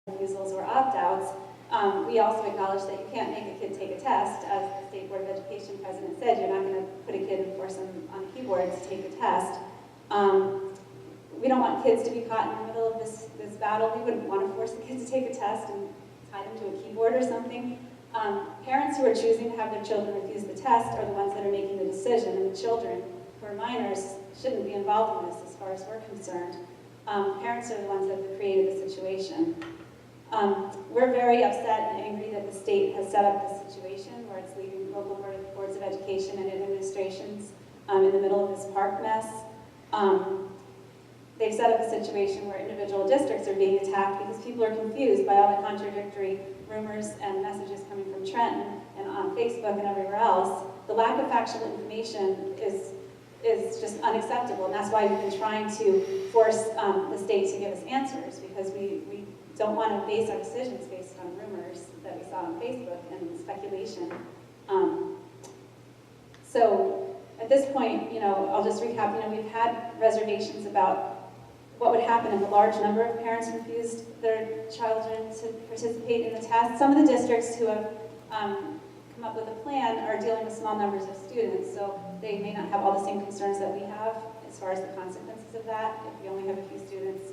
refusals or opt-outs. We also acknowledge that you can't make a kid take a test. As the State Board of Education president said, you're not going to put a kid and force them on a keyboard to take a test. We don't want kids to be caught in the middle of this battle. We wouldn't want to force the kids to take a test and tie them to a keyboard or something. Parents who are choosing to have their children refuse the test are the ones that are making the decision, and the children who are minors shouldn't be involved in this as far as we're concerned. Parents are the ones that have created the situation. We're very upset and angry that the state has set up this situation where it's leaving local boards of education and administrations in the middle of this park mess. They've set up a situation where individual districts are being attacked because people are confused by all the contradictory rumors and messages coming from Trenton and on Facebook and everywhere else. The lack of factual information is just unacceptable, and that's why we've been trying to force the state to give us answers, because we don't want to base our decisions based on rumors that we saw on Facebook and speculation. So at this point, I'll just recap. We've had reservations about what would happen if a large number of parents refused their children to participate in the test. Some of the districts who have come up with a plan are dealing with small numbers of students, so they may not have all the same concerns that we have as far as the consequences of that. If you only have a few students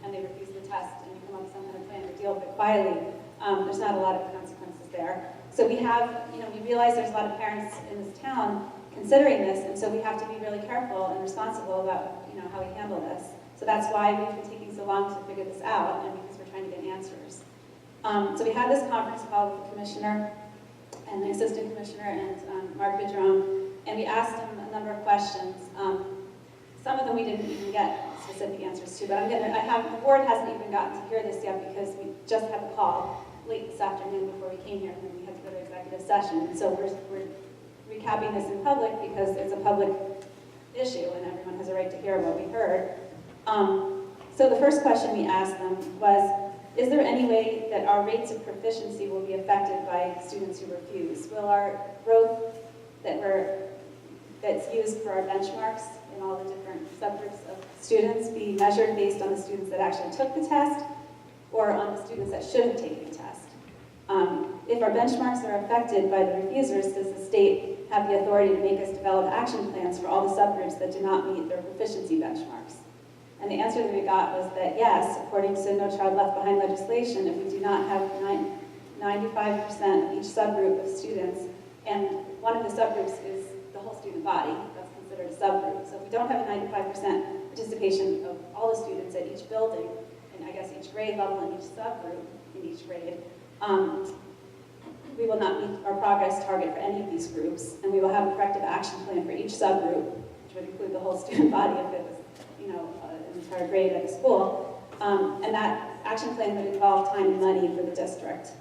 and they refuse the test and you come up with some kind of plan to deal with it quietly, there's not a lot of consequences there. So we have, we realize there's a lot of parents in this town considering this, and so we have to be really careful and responsible about how we handle this. So that's why we've been taking so long to figure this out, and because we're trying to get answers. So we had this conference call with the commissioner and the assistant commissioner and Mark Vidrone, and we asked him a number of questions. Some of them we didn't even get specific answers to, but the board hasn't even gotten to hear this yet because we just had the call late this afternoon before we came here, and then we had to go to executive session. And so we're recapping this in public because it's a public issue and everyone has a right to hear what we heard. So the first question we asked them was, is there any way that our rates of proficiency will be affected by students who refuse? Will our growth that's used for our benchmarks in all the different subgroups of students be measured based on the students that actually took the test or on the students that should have taken the test? If our benchmarks are affected by the refusers, does the state have the authority to make us develop action plans for all the subgroups that do not meet their proficiency benchmarks? And the answer that we got was that yes, according to No Child Left Behind legislation, if we do not have 95% of each subgroup of students, and one of the subgroups is the whole student body, that's considered a subgroup. So if we don't have a 95% participation of all the students at each building, and I guess each grade level and each subgroup in each grade, we will not meet our progress target for any of these groups, and we will have a corrective action plan for each subgroup, which would include the whole student body if it was, an entire grade at a school. And that action plan would involve time and money for the district.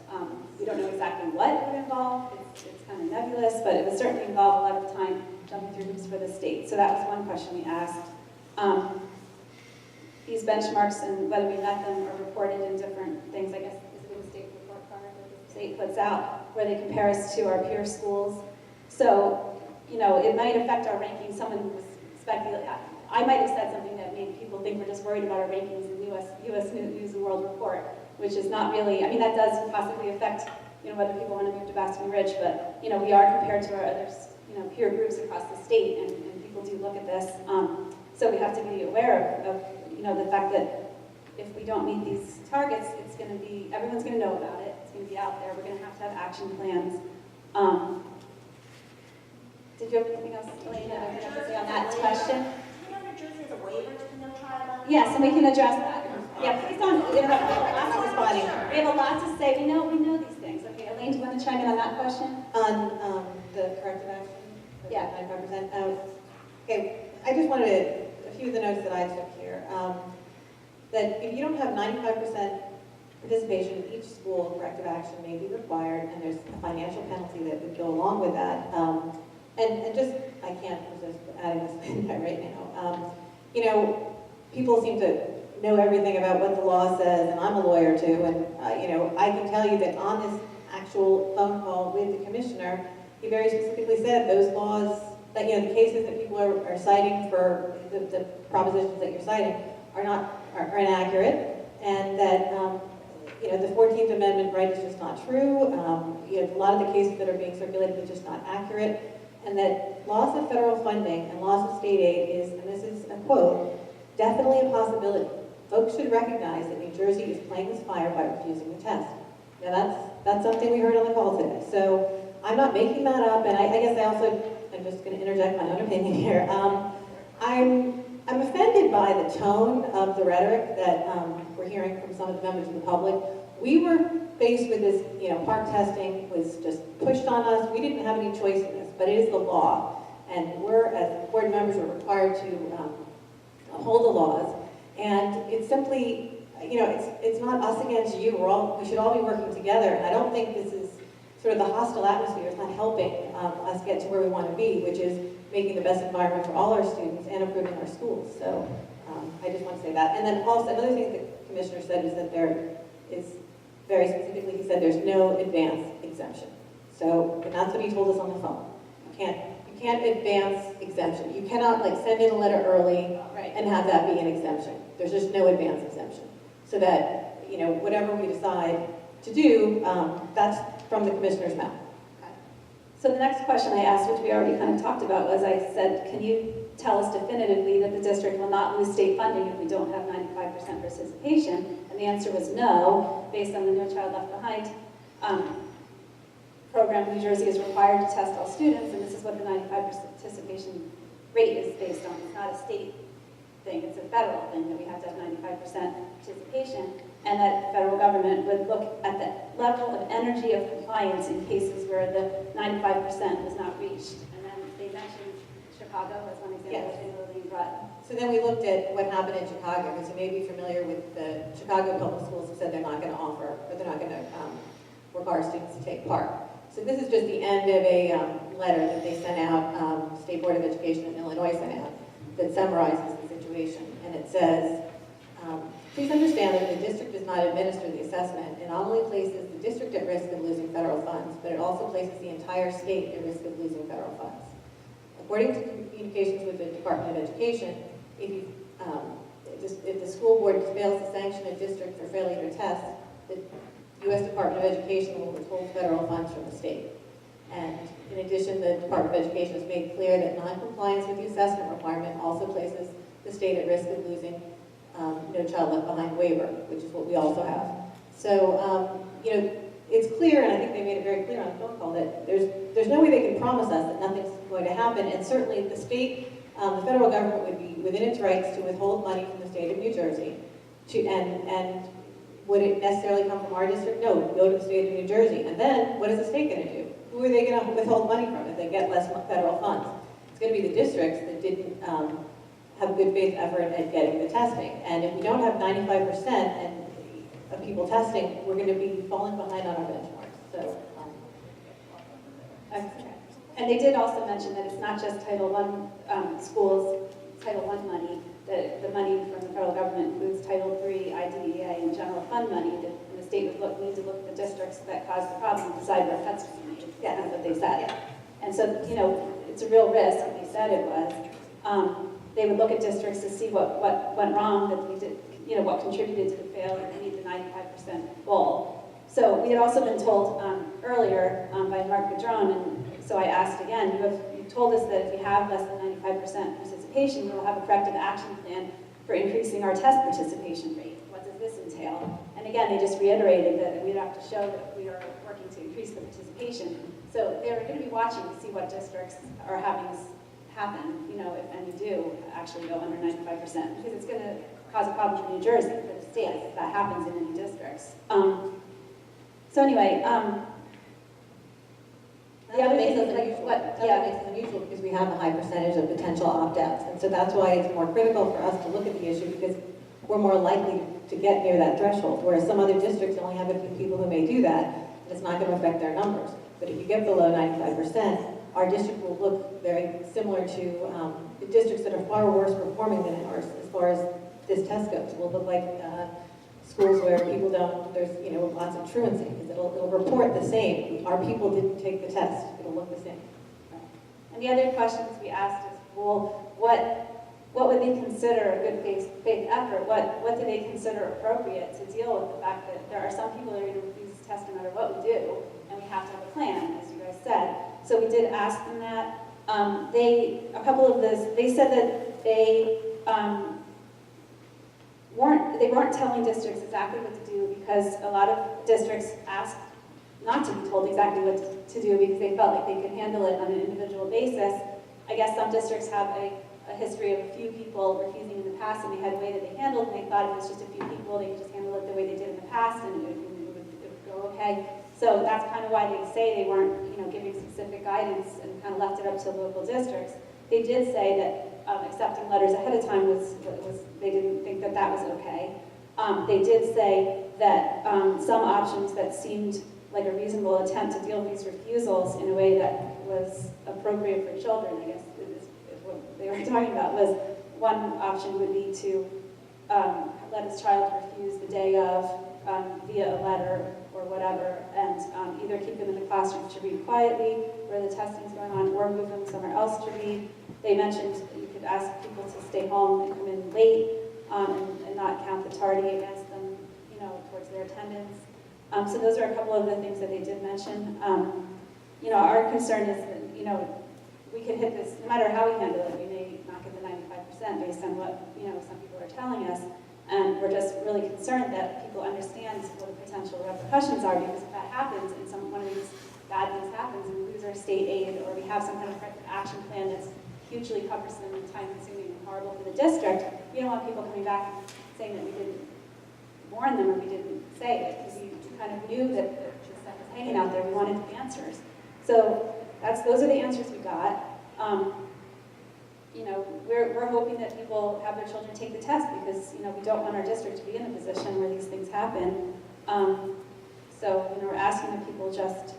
We don't know exactly what it would involve. It's kind of nebulous, but it would certainly involve a lot of time jumping through hoops for the state. So that was one question we asked. These benchmarks and whether we met them are reported in different things. I guess is it in the state report card that the state puts out, where they compare us to our peer schools. So, it might affect our rankings. Someone was speculating. I might have said something that made people think we're just worried about our rankings in the U.S. News and World Report, which is not really. I mean, that does possibly affect, whether people want to move to Basking Ridge, but we are compared to our other, peer groups across the state, and people do look at this. So we have to be aware of the fact that if we don't meet these targets, it's going to be, everyone's going to know about it. It's going to be out there. We're going to have action plans. Did you have anything else, Elaine, that I have to say on that question? Yes, and we can address that. Yeah, please don't interrupt. We have a lot to responding. We have a lot to say. We know these things. Okay, Elaine, do you want to chime in on that question? On the corrective action? Yeah. 95%. Okay, I just wanted a few of the notes that I took here. That if you don't have 95% participation in each school, corrective action may be required, and there's a financial penalty that would go along with that. And just, I can't resist adding this in there right now. People seem to know everything about what the law says, and I'm a lawyer too, and I can tell you that on this actual phone call with the commissioner, he very specifically said those laws, that the cases that people are citing for the propositions that you're citing are inaccurate, and that you know, the 14th Amendment right is just not true. You know, a lot of the cases that are being circulated are just not accurate. And that loss of federal funding and loss of state aid is, and this is a quote, definitely a possibility. Folks should recognize that New Jersey is playing with fire by refusing the test. Now that's something we heard on the call today. So I'm not making that up, and I guess I'm just going to interject my own opinion here. I'm offended by the tone of the rhetoric that we're hearing from some of the members of the public. We were faced with this, you know, park testing was just pushed on us. We didn't have any choice in this, but it is the law. And we're, as board members, are required to uphold the laws. And it's simply, you know, it's not us against you. We should all be working together. And I don't think this is sort of the hostile atmosphere. It's not helping us get to where we want to be, which is making the best environment for all our students and improving our schools. So I just want to say that. And then also, another thing the commissioner said is that there is, very specifically, he said there's no advance exemption. So, and that's what he told us on the phone. You can't advance exemption. You cannot like send in a letter early and have that be an exemption. There's just no advance exemption. So that, you know, whatever we decide to do, that's from the commissioner's mouth. So the next question I asked, which we already kind of talked about, was I said, can you tell us definitively that the district will not lose state funding if we don't have 95% participation? And the answer was no, based on the No Child Left Behind program. New Jersey is required to test all students, and this is what the 95% participation rate is based on. It's not a state thing, it's a federal thing that we have to have 95% participation, and that the federal government would look at the level of energy of compliance in cases where the 95% was not reached. And then they mentioned Chicago as one example, which they really brought. So then we looked at what happened in Chicago, because you may be familiar with the Chicago public schools who said they're not going to offer, or they're not going to require students to take part. So this is just the end of a letter that they sent out, State Board of Education in Illinois sent out, that summarizes the situation. And it says, please understand that the district does not administer the assessment. It not only places the district at risk of losing federal funds, but it also places the entire state at risk of losing federal funds. According to communications with the Department of Education, if the school board fails to sanction a district for failure to test, the U.S. Department of Education will withhold federal funds from the state. And in addition, the Department of Education has made clear that non-compliance with the assessment requirement also places the state at risk of losing No Child Left Behind waiver, which is what we also have. So, you know, it's clear, and I think they made it very clear on the phone call, that there's no way they can promise us that nothing's going to happen, and certainly the state, the federal government would be within its rights to withhold money from the state of New Jersey, and would it necessarily come from our district? No, it would go to the state of New Jersey, and then what is the state going to do? Who are they going to withhold money from if they get less federal funds? It's going to be the districts that didn't have good faith effort at getting the testing, and if we don't have 95% of people testing, we're going to be falling behind on our benchmarks. So, and they did also mention that it's not just Title I schools, Title I money, that the money from the federal government includes Title III, IDEA, and general fund money, that the state would need to look at the districts that caused the problem and decide what cuts to be made. Yeah, that's what they said. And so, you know, it's a real risk, and they said it was. They would look at districts to see what went wrong, that we did, you know, what contributed to the failure to meet the 95% goal. So we had also been told earlier by Mark Padron, and so I asked again, you told us that if we have less than 95% participation, we will have a corrective action plan for increasing our test participation rate. What does this entail? And again, they just reiterated that we'd have to show that we are working to increase the participation. So they're going to be watching to see what districts are having happen, you know, if any do actually go under 95%, because it's going to cause a problem for New Jersey, for the state, if that happens in any districts. So anyway, the other thing is like what? That makes it unusual because we have a high percentage of potential opt-outs, and so that's why it's more critical for us to look at the issue, because we're more likely to get near that threshold, whereas some other districts only have a few people who may do that, and it's not going to affect their numbers. But if you get below 95%, our district will look very similar to the districts that are far worse performing than ours as far as this test goes. Will look like schools where people don't, there's, you know, lots of truancy, because it'll report the same. Our people didn't take the test. It'll look the same. And the other questions we asked is, well, what what would they consider a good faith effort? What do they consider appropriate to deal with the fact that there are some people that are going to refuse to test no matter what we do, and we have to have a plan, as you guys said. So we did ask them that. They said that they weren't telling districts exactly what to do because a lot of districts asked not to be told exactly what to do because they felt like they could handle it on an individual basis. I guess some districts have a history of a few people refusing in the past, and they had a way that they handled, and they thought if it was just a few people, they could just handle it the way they did in the past, and it would go okay. So that's kind of why they say they weren't, giving specific guidance and kind of left it up to local districts. They did say that accepting letters ahead of time was they didn't think that that was okay. They did say that some options that seemed like a reasonable attempt to deal with these refusals in a way that was appropriate for children, I guess is what they were talking about, was one option would be to let his child refuse the day of via a letter or whatever, and either keep them in the classroom to read quietly where the testing is going on, or move them somewhere else to read. They mentioned you could ask people to stay home and come in late and not count the tardy against them, towards their attendance. So those are a couple of the things that they did mention. Our concern is that, we could hit this, no matter how we handle it, we may not get the 95% based on what, some people are telling us. And we're just really concerned that people understand what the potential repercussions are, because if that happens and one of these bad things happens and we lose our state aid, or we have some kind of corrective action plan that's hugely cumbersome and time-consuming and horrible for the district, we don't want people coming back and saying that we didn't warn them or we didn't say it, because we kind of knew that the stuff was hanging out there. We wanted answers. So those are the answers we got. We're hoping that people have their children take the test because, we don't want our district to be in a position where these things happen. We're asking that people just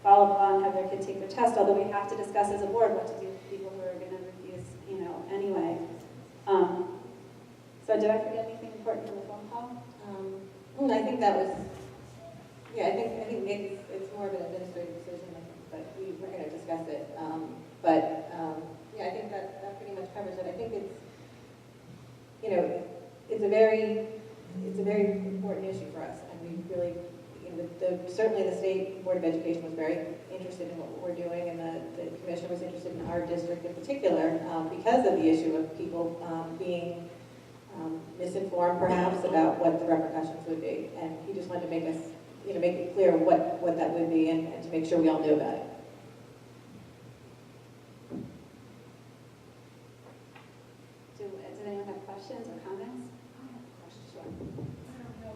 follow along, have their kid take their test, although we have to discuss as a board what to do with people who are going to refuse, anyway. So did I forget anything important from the phone call? I think that was, I think maybe it's more of an administrative decision, but we're going to discuss it. I think that pretty much covers it. I think it's a very important issue for us, and we really, certainly the State Board of Education was very interested in what we're doing, and the Commissioner was interested in our district in particular because of the issue of people being misinformed perhaps about what the repercussions would be, and he just wanted to make us, make it clear what that would be, and to make sure we all knew about it. Does anyone have questions or comments? I have a question. Sure. I don't know,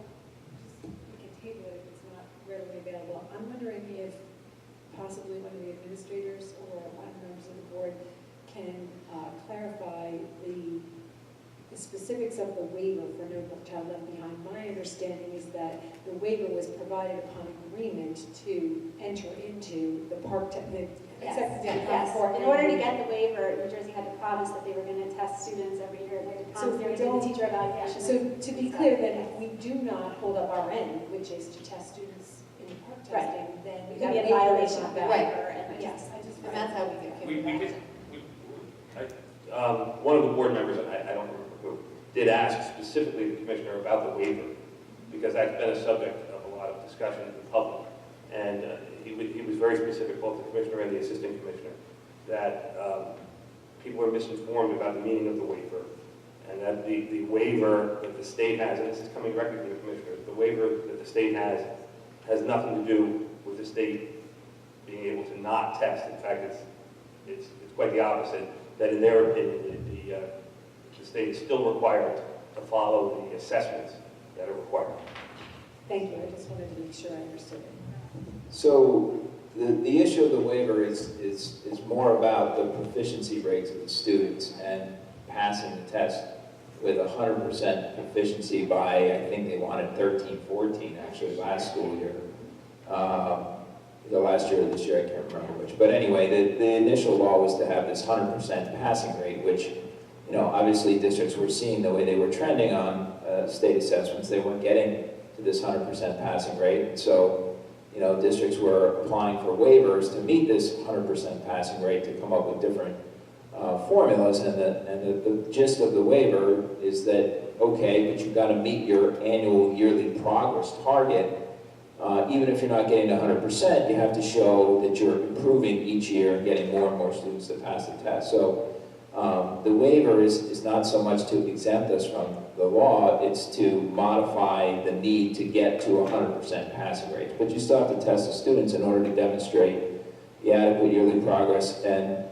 we can table it if it's not readily available. I'm wondering if possibly one of the administrators or one of the members of the board can clarify the specifics of the waiver for No Child Left Behind. My understanding is that the waiver was provided upon agreement to enter into the park acceptance to Yes. park. In order to get the waiver, New Jersey had to promise that they were going to test students every year. They had to promise they were doing the teacher evaluation. So to be clear, then if we do not hold up our end, which is to test students in park testing, then We that could be in waiver is violation not of the valid. waiver. And Yes. And that's how we get kicked. One of the board members, I don't remember who, did ask specifically the commissioner about the waiver, because that's been a subject of a lot of discussion in the public. And he was very specific, both the commissioner and the assistant commissioner, that people are misinformed about the meaning of the waiver, and that the waiver that the state has, and this is coming directly from the commissioner, the waiver that the state has nothing to do with the state being able to not test. In fact, it's quite the opposite, that in their opinion, the state is still required to follow the assessments that are required. Thank you. I just wanted to make sure I understood it. So the issue of the waiver is more about the proficiency rates of the students and passing the test with 100% proficiency by, I think they wanted 13, 14 actually last school year. The last year or this year, I can't remember which. But anyway, the initial law was to have this 100% passing rate, which, obviously districts were seeing the way they were trending on state assessments. They weren't getting to this 100% passing rate. So, districts were applying for waivers to meet this 100% passing rate to come up with different formulas, and the gist of the waiver is that, okay, but you've got to meet your annual yearly progress target. Even if you're not getting 100%, you have to show that you're improving each year and getting more and more students to pass the test. So the waiver is not so much to exempt us from the law, it's to modify the need to get to 100% passing rate. But you still have to test the students in order to demonstrate the adequate yearly progress. And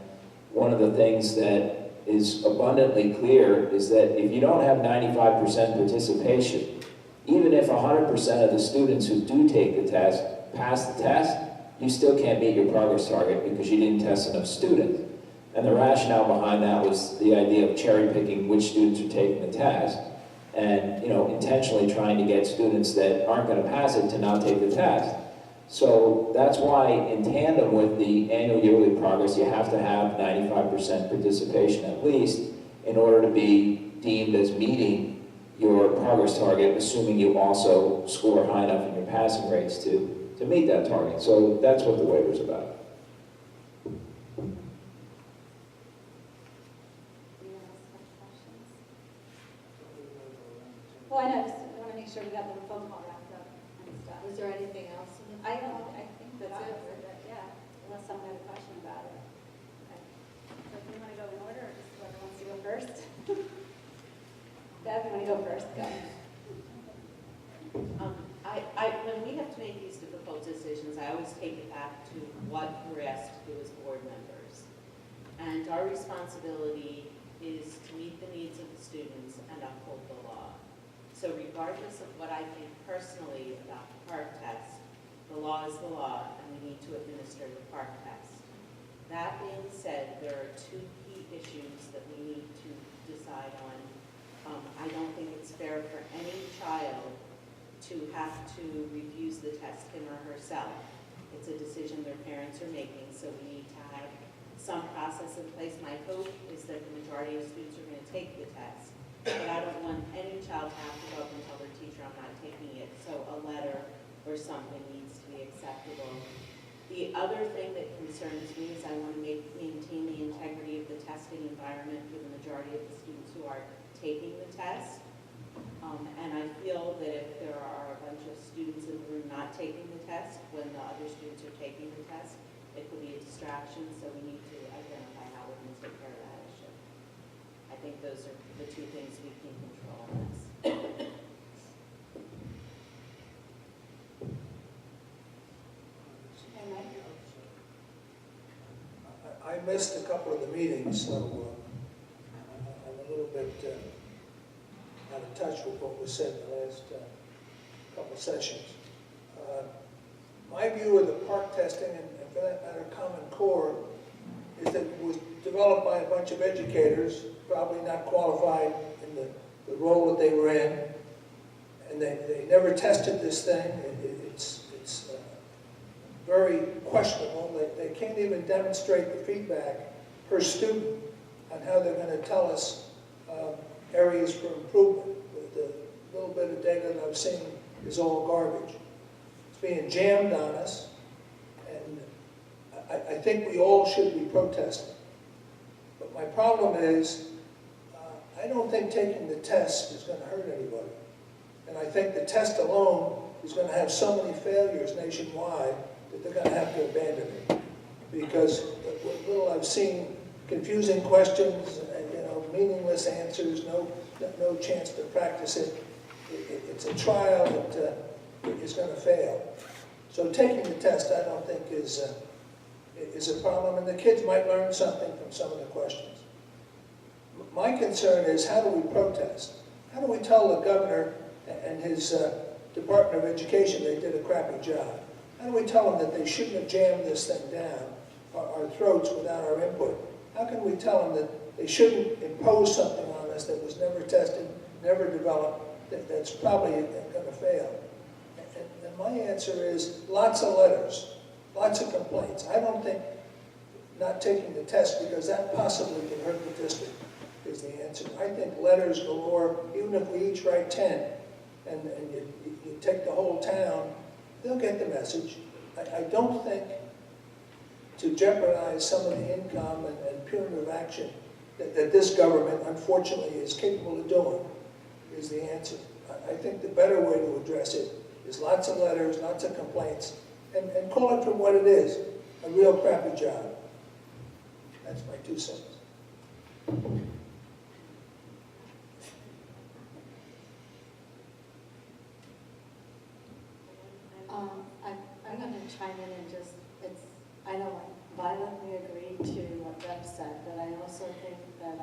one of the things that is abundantly clear is that if you don't have 95% participation, even if 100% of the students who do take the test pass the test, you still can't meet your progress target because you didn't test enough students. And the rationale behind that was the idea of cherry picking which students are taking the test and, you know, intentionally trying to get students that aren't going to pass it to not take the test. So that's why, in tandem with the annual yearly progress, you have to have 95% participation at least in order to be deemed as meeting your progress target, assuming you also score high enough in your passing rates to meet that target. So that's what the waiver is about. Well, I know, just I want to make sure we got the phone call wrapped up and stuff. Is there anything else? I think that's That's it, it? but yeah, unless someone had a question about it. Okay. So do you want to go in order, or just whoever wants to go first? Deb, you want to go first? Go. When we have to make these difficult decisions, I always take it back to what we're asked to do as board members. And our responsibility is to meet the needs of the students and uphold the law. So regardless of what I think personally about the PARCC test, the law is the law, and we need to administer the PARCC test. That being said, there are two key issues that we need to decide on. I don't think it's fair for any child to have to refuse the test him or herself. It's a decision their parents are making, so we need to have some process in place. My hope is that the majority of students are going to take the test, but I don't want any child to have to go up and tell their teacher, I'm not taking it, so a letter or something needs to be acceptable. The other thing that concerns me is I want to maintain the integrity of the testing environment for the majority of the students who are taking the test. And I feel that if there are a bunch of students in the room not taking the test when the other students are taking the test, it could be a distraction, so we need to identify how we're going to take care of that issue. I think those are the two things we can control on this. Okay, Mike? I missed a couple of the meetings, so I'm a little bit out of touch with what was said in the last couple of sessions. My view of the PARCC testing, and for that matter, Common Core, is that it was developed by a bunch of educators, probably not qualified in the role that they were in, and they never tested this thing. It's very questionable. They can't even demonstrate the feedback per student on how they're going to tell us areas for improvement. The little bit of data that I've seen is all garbage. It's being jammed on us, and I think we all should be protesting. But my problem is, I don't think taking the test is going to hurt anybody. And I think the test alone is going to have so many failures nationwide that they're going to have to abandon it. Because what little I've seen, confusing questions, and, meaningless answers, no chance to practice it. It's a trial that is going to fail. So taking the test, I don't think is a problem, and the kids might learn something from some of the questions. My concern is, how do we protest? How do we tell the governor and his Department of Education they did a crappy job? How do we tell them that they shouldn't have jammed this thing down our throats without our input? How can we tell them that they shouldn't impose something on us that was never tested, never developed, that's probably going to fail? And my answer is lots of letters, lots of complaints. I don't think not taking the test, because that possibly can hurt the district, is the answer. I think letters galore, even if we each write 10, and you take the whole town, they'll get the message. I don't think to jeopardize some of the income and punitive action that this government unfortunately is capable of doing is the answer. I think the better way to address it is lots of letters, lots of complaints, and call it for what it is, a real crappy job. That's my 2 cents. I'm going to chime in and just, I don't violently agree to what Bev said, but I also think that,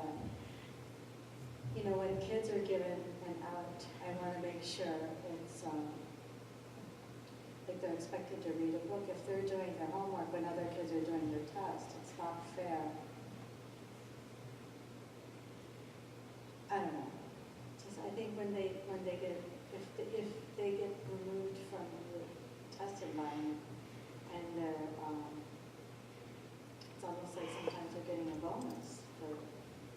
when kids are given an out, I want to make sure it's, like they're expected to read a book. If they're doing their homework when other kids are doing their test, it's not fair. I don't know. Just, I think when they get, if they get removed from the test environment and they're, it's almost like sometimes they're getting a bonus for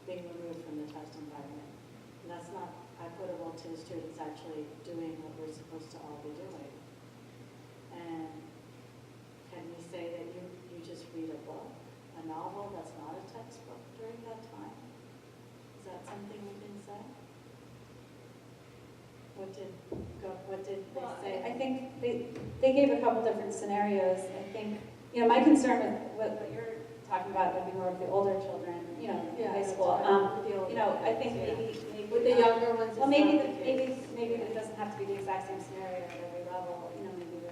being removed from the test environment. And that's not equitable to the students actually doing what we're supposed to all be doing. And can we say that you just read a book, a novel that's not a textbook during that time? Is that something we can say? What did they say? I think they gave a couple different scenarios. I think, my concern with what you're talking about would be more of the older children, in high school. I think maybe With the younger ones, well, maybe it doesn't have to be the exact same scenario at every level. Maybe the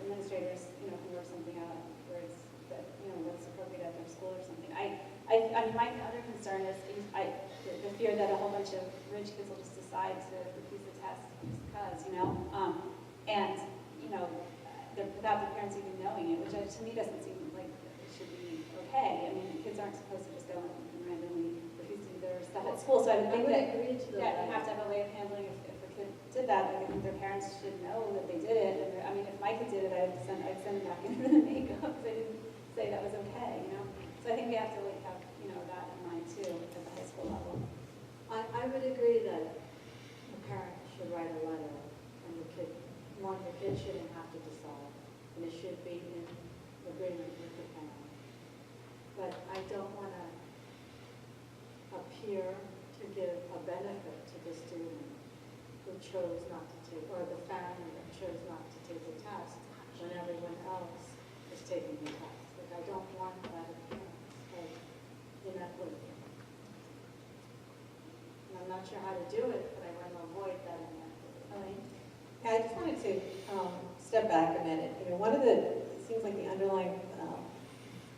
administrators, can work something out where it's that, what's appropriate at their school or something. I mean, my other concern is the fear that a whole bunch of rich kids will just decide to refuse the test just because, and without the parents even knowing it, which to me doesn't seem like it should be okay. I mean, kids aren't supposed to just go and randomly refuse to do their stuff at school. So I would think that agree to you have to have a way of handling if a kid did that. Like, I think their parents should know that they did it. And I mean, if my kid did it, I'd send them back in for the makeup because I didn't say that was okay. So I think we have to have that in mind too at the high school level. I would agree that a parent should write a letter and the kid shouldn't have to decide. And it should be in agreement with the parent. But I don't want to appear to give a benefit to the student who chose not to take, or the family that chose not to take the test when everyone else is taking the test. Like, I don't want that appearance of inequity. And I'm not sure how to do it, but I want to avoid that inequity. Yeah, I just wanted to step back a minute. It seems like the underlying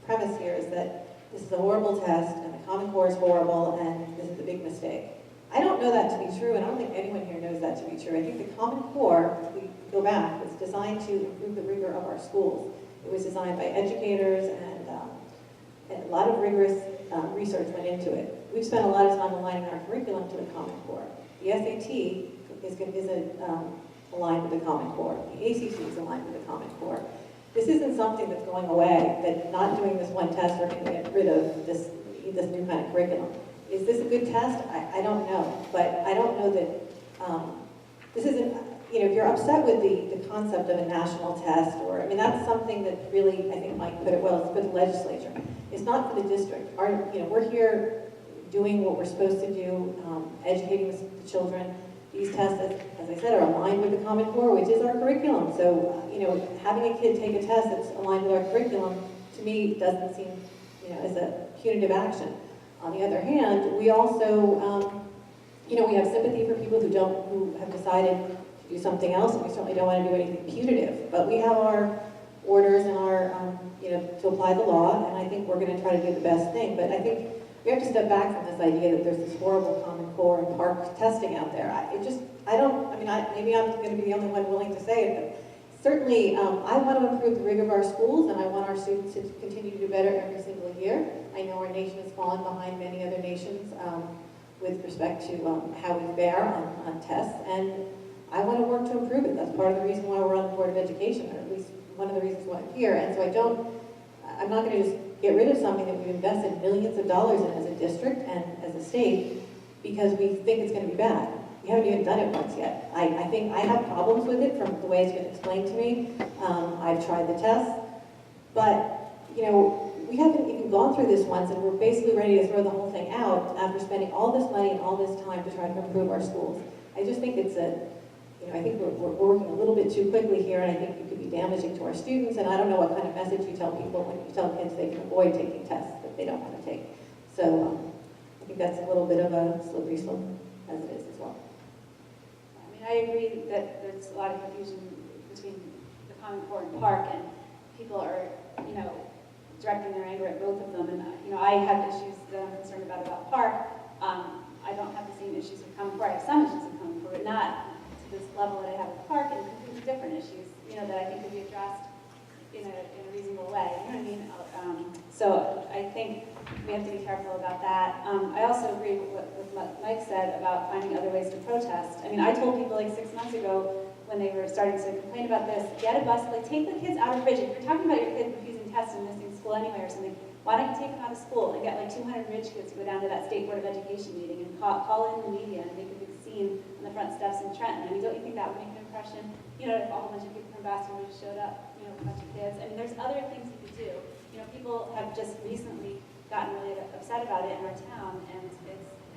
premise here is that this is a horrible test and the Common Core is horrible and this is a big mistake. I don't know that to be true, and I don't think anyone here knows that to be true. I think the Common Core, if we go back, was designed to improve the rigor of our schools. It was designed by educators and a lot of rigorous research went into it. We've spent a lot of time aligning our curriculum to the Common Core. The SAT is aligned with the Common Core. The ACT is aligned with the Common Core. This isn't something that's going away, that not doing this one test, we're going to get rid of this new kind of curriculum. Is this a good test? I don't know. But I don't know that this isn't, if you're upset with the concept of a national test, that's something that really, I think Mike put it well, it's for the legislature. It's not for the district. We're here doing what we're supposed to do, educating the children. These tests, as I said, are aligned with the Common Core, which is our curriculum. So, having a kid take a test that's aligned with our curriculum, to me, doesn't seem, as a punitive action. On the other hand, we also, we have sympathy for people who have decided to do something else, and we certainly don't want to do anything punitive. But we have our orders and our, to apply the law, and I think we're going to try to do the best thing. But I think we have to step back from this idea that there's this horrible Common Core and PARCC testing out there. Maybe I'm going to be the only one willing to say it, but certainly I want to improve the rigor of our schools, and I want our students to continue to do better every single year. I know our nation has fallen behind many other nations with respect to how we fare on tests, and I want to work to improve it. That's part of the reason why we're on the Board of Education, or at least one of the reasons why I'm here. And so I'm not going to just get rid of something that we've invested millions of dollars in as a district and as a state because we think it's going to be bad. We haven't even done it once yet. I think I have problems with it from the way it's been explained to me. I've tried the tests. But, you know, we haven't even gone through this once, and we're basically ready to throw the whole thing out after spending all this money and all this time to try to improve our schools. I just think it's a, you know, I think we're working a little bit too quickly here, and I think it could be damaging to our students, and I don't know what kind of message you tell people when you tell kids they can avoid taking tests that they don't want to take. So I think that's a little bit of a slippery slope as it is as well. I mean, I agree that there's a lot of confusion between the Common Core and Park, and people are, you know, directing their anger at both of them. And, you know, I have issues that I'm concerned about Park. I don't have the same issues with Common Core. I have some issues with Common Core, but not to this level that I have with Park, and completely different issues, you know, that I think could be addressed in a reasonable way. You know what I mean? So I think we have to be careful about that. I also agree with what Mike said about finding other ways to protest. I mean, I told people like 6 months ago when they were starting to complain about this, get a bus, like take the kids out of Ridge. If you're talking about your kid refusing tests and missing school anyway or something, why don't you take them out of school and get like 200 Ridge kids to go down to that State Board of Education meeting and call in the media and make a big scene on the front steps in Trenton? I mean, don't you think that would make an impression? You know, if a whole bunch of people from Baton Rouge showed up, you know, a bunch of kids. I mean, there's other things you could do. You know, people have just recently gotten really upset about it in our town, and it's,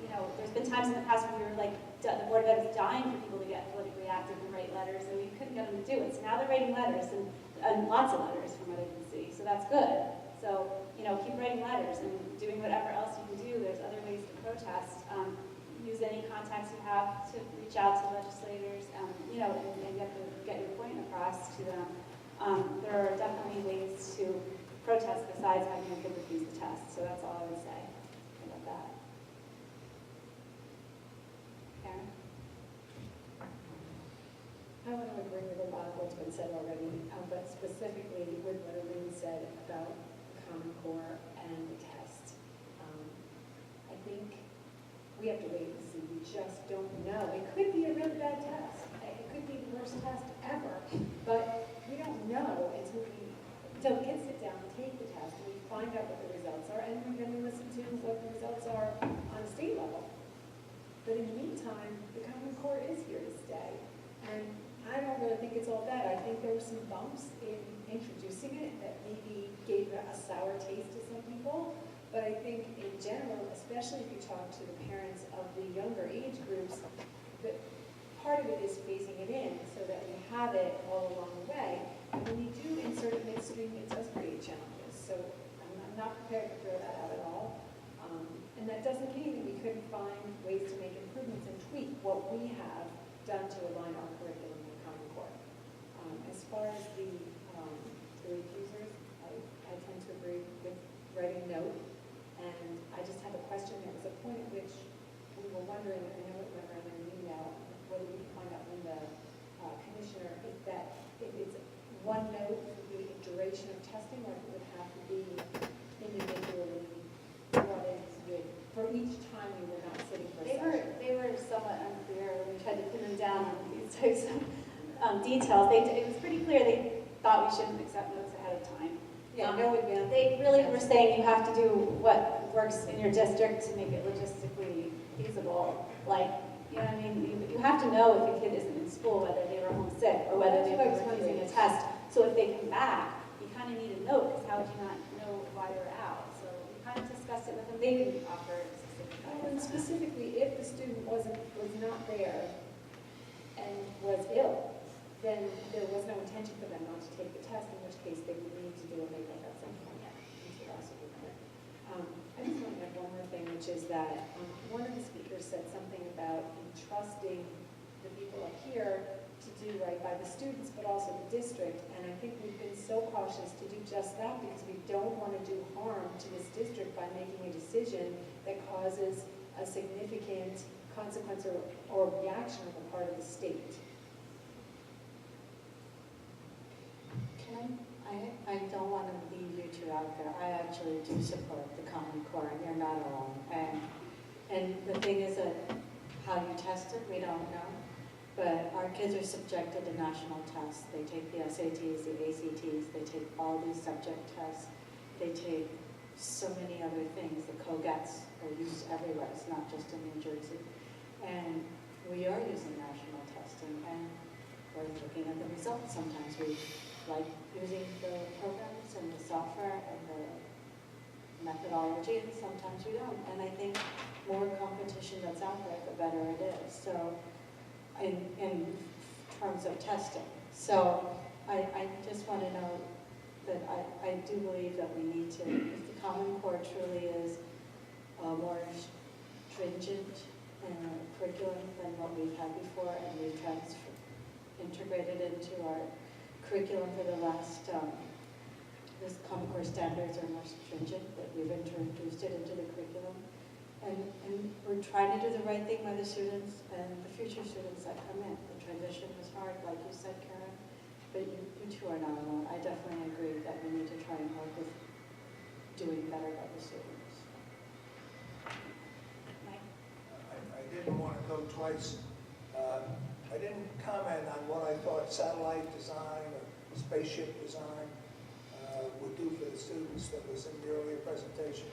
you know, there's been times in the past when we were like, the Board of Ed was dying for people to get politically active and write letters, and we couldn't get them to do it. So now they're writing letters, and lots of letters from what I can see. So that's good. So, you know, keep writing letters and doing whatever else you can do. There's other ways to protest. Use any contacts you have to reach out to legislators, you know, and get your point across to them. There are definitely ways to protest besides having a kid refuse the test. So that's all I would say about that. Karen? I want to agree with a lot of what's been said already, but specifically with what Arlene said about the Common Core and the test. I think we have to wait and see. We just don't know. It could be a really bad test. It could be the worst test ever, but we don't know until kids sit down and take the test and we find out what the results are, and then we listen to what the results are on a state level. But in the meantime, the Common Core is here to stay, and I don't really think it's all bad. I think there were some bumps in introducing it that maybe gave a sour taste to some people, but I think in general, especially if you talk to the parents of the younger age groups, that part of it is phasing it in so that we have it all along the way. And when you do insert it midstream, it does create challenges. So I'm not prepared to throw that out at all. And that doesn't mean that we couldn't find ways to make improvements and tweak what we have done to align our curriculum with Common Core. As far as the refusers, I tend to agree with writing a note. And I just have a question. There was a point at which we were wondering, I know it went around in an email, whether we can find out when the commissioner, if it's one note for the duration of testing, or if it would have to be individually brought in for each time we were not sitting for a session. They were somewhat unclear when we tried to pin them down on these types of details. It was pretty clear they thought we shouldn't accept notes ahead of time. Yeah, no advance. They really were saying you have to do what works in your district to make it logistically feasible. Like, you know what I mean? You have to know if a kid isn't in school, whether they were homesick or whether they were refusing a test. So if they come back, you kind of need a note, because how would you not know why they're out? So we kind of discussed it with them. They didn't offer specific And guidance. specifically, if the student was not there and was ill, then there was no intention for them not to take the test, in which case they would need to do a makeup at some point. I just want to add one more thing, which is that one of the speakers said something about entrusting the people up here to do right by the students, but also the district. And I think we've been so cautious to do just that because we don't want to do harm to this district by making a decision that causes a significant consequence or reaction on the part of the state. I don't want to leave you two out there. I actually do support the Common Core, and you're not alone. And the thing is that how you test it, we don't know. But our kids are subjected to national tests. They take the SATs, the ACTs, they take all these subject tests. They take so many other things. The COGATs are used everywhere. It's not just in New Jersey. And we are using national testing, and we're looking at the results. Sometimes we like using the programs and the software and the methodology, and sometimes we don't. And I think more competition that's out there, the better it is. So in terms of testing. So I just want to know that I do believe that we need to, if the Common Core truly is more stringent curriculum than what we've had before, and we've integrated into our curriculum for the last, this Common Core standards are more stringent, that we've introduced it into the curriculum. And we're trying to do the right thing by the students and the future students that come in. The transition was hard, like you said, Karen, but you two are not alone. I definitely agree that we need to try and help with doing better by the students. Mike? I didn't want to go twice. I didn't comment on what I thought satellite design or spaceship design would do for the students that was in the earlier presentation.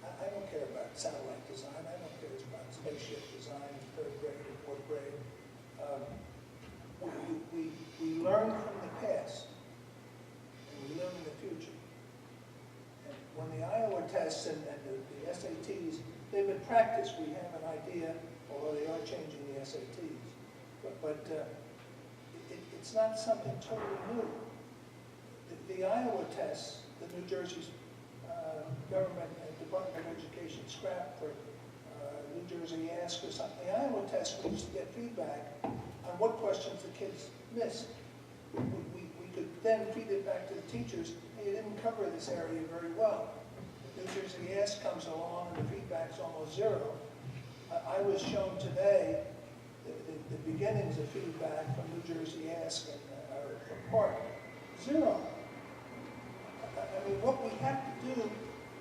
I don't care about satellite design. I don't care about spaceship design in third grade or fourth grade. We learn from the past and we live in the future. And when the Iowa tests and the SATs, they've been practiced. We have an idea, although they are changing the SATs. But it's not something totally new. The Iowa tests, the New Jersey's government and Department of Education scrapped for New Jersey Ask or something. The Iowa test, we used to get feedback on what questions the kids missed. We could then feed it back to the teachers. Hey, you didn't cover this area very well. New Jersey Ask comes along and the feedback's almost zero. I was shown today the beginnings of feedback from New Jersey Ask and from Park. Zero. I mean, what we have to do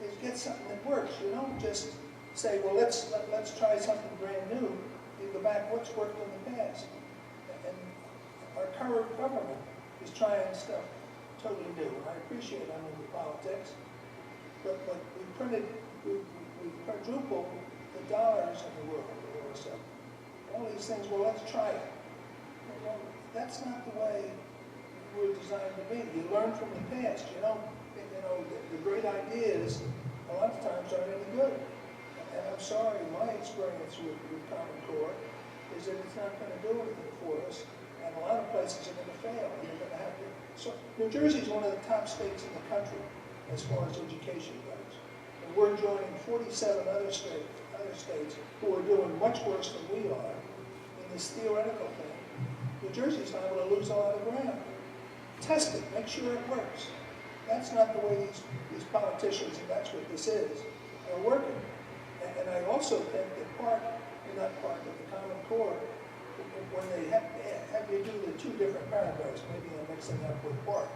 is get something that works. You don't just say, well, let's try something brand new. You go back, what's worked in the past? And our current government is trying stuff totally new. And I appreciate I'm into politics, but we quadrupled the dollars in the world or so. All these things, well, let's try it. Well, that's not the way we're designed to be. You learn from the past. You know, the great ideas a lot of times aren't any good. And I'm sorry, my experience with Common Core is that it's not going to do anything for us, and a lot of places are going to fail. And you're going to have to. So New Jersey is one of the top states in the country as far as education goes, and we're joining 47 other states who are doing much worse than we are in this theoretical thing. New Jersey's liable to lose a lot of ground. Test it, make sure it works. That's not the way these politicians, and that's what this is, are working. And I also think that not part of the Common Core, when they have you do the two different paragraphs, maybe I'm mixing up with Park.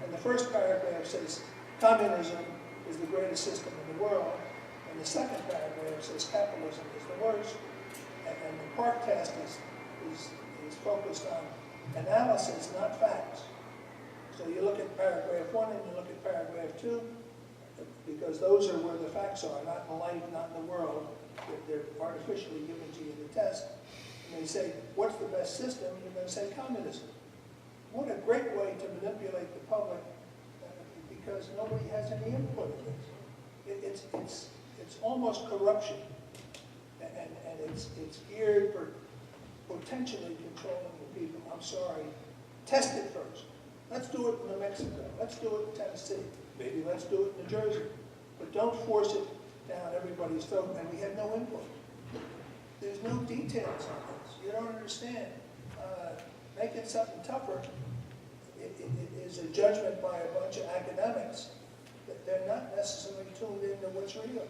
And the first paragraph says, communism is the greatest system in the world. And the second paragraph says, capitalism is the worst. And the Park test is focused on analysis, not facts. So you look at paragraph 1 and you look at paragraph 2, because those are where the facts are, not in life, not in the world. They're artificially given to you in the test. And they say, what's the best system? You're going to say communism. What a great way to manipulate the public, because nobody has any input in this. It's almost corruption, and it's geared for potentially controlling the people. I'm sorry. Test it first. Let's do it in New Mexico. Let's do it in Tennessee. Maybe let's do it in New Jersey. But don't force it down everybody's throat, and we have no input. There's no details on this. You don't understand. Make it something tougher. It is a judgment by a bunch of academics that they're not necessarily tuned into what's real.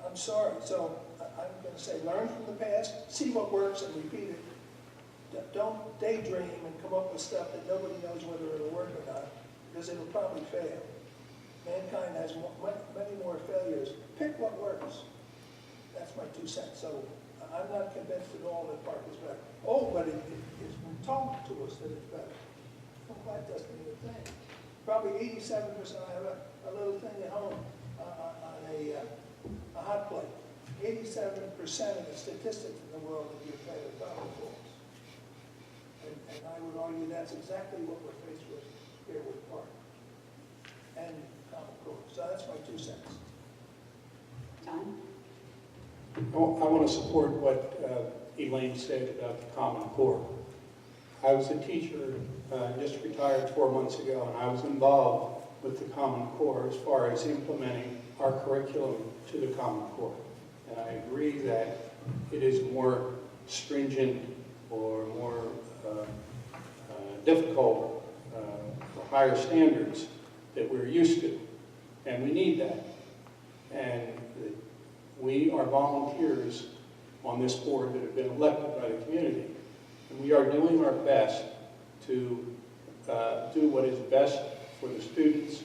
I'm sorry. So I'm going to say learn from the past, see what works, and repeat it. Don't daydream and come up with stuff that nobody knows whether it'll work or not, because it'll probably fail. Mankind has many more failures. Pick what works. That's my 2 cents. So I'm not convinced at all that Park is better. Oh, but it's been told to us that it's better. Well, that doesn't mean a thing. Probably 87%. I have a little thing at home on a hot plate. 87% of the statistics in the world that you fail are probably false. And I would argue that's exactly what we're faced with here with Park and Common Core. So that's my 2 cents. John? I want to support what Elaine said about the Common Core. I was a teacher, just retired 4 months ago, and I was involved with the Common Core as far as implementing our curriculum to the Common Core. And I agree that it is more stringent or more difficult, higher standards that we're used to. And we need that. And we are volunteers on this board that have been elected by the community. And we are doing our best to do what is best for the students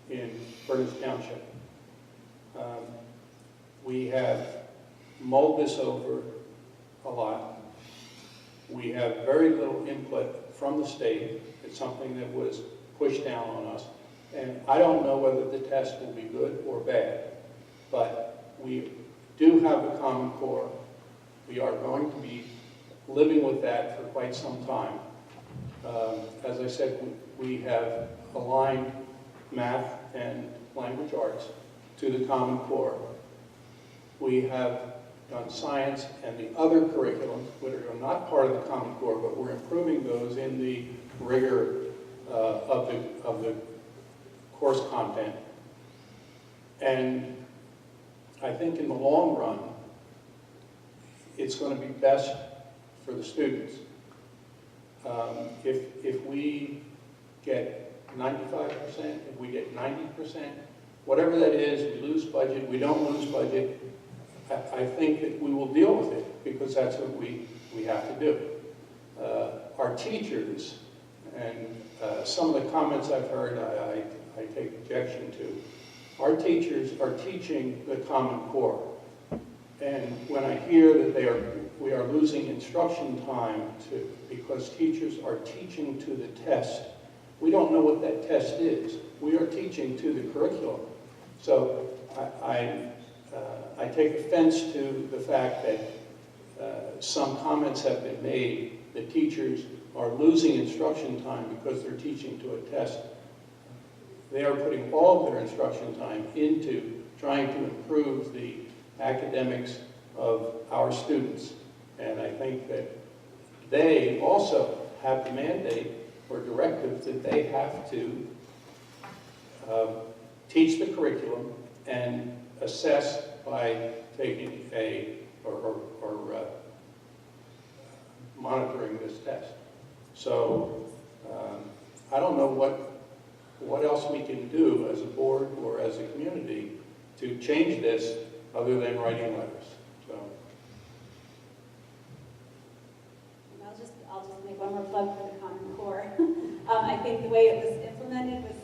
in Furnace Township. We have mulled this over a lot. We have very little input from the state. It's something that was pushed down on us. And I don't know whether the test will be good or bad, but we do have a Common Core. We are going to be living with that for quite some time. As I said, we have aligned math and language arts to the Common Core. We have done science and the other curriculums, which are not part of the Common Core, but we're improving those in the rigor of the course content. And I think in the long run, it's going to be best for the students. If we get 95%, if we get 90%, whatever that is, we lose budget, we don't lose budget, I think that we will deal with it because that's what we have to do. Our teachers, and some of the comments I've heard, I take objection to. Our teachers are teaching the Common Core. And when I hear that we are losing instruction time because teachers are teaching to the test, we don't know what that test is. We are teaching to the curriculum. So I take offense to the fact that some comments have been made that teachers are losing instruction time because they're teaching to a test. They are putting all of their instruction time into trying to improve the academics of our students. And I think that they also have the mandate or directive that they have to teach the curriculum and assess by taking or monitoring this test. So I don't know what else we can do as a board or as a community to change this other than writing letters. So And I'll just make one more plug for the Common Core. I think the way it was implemented was,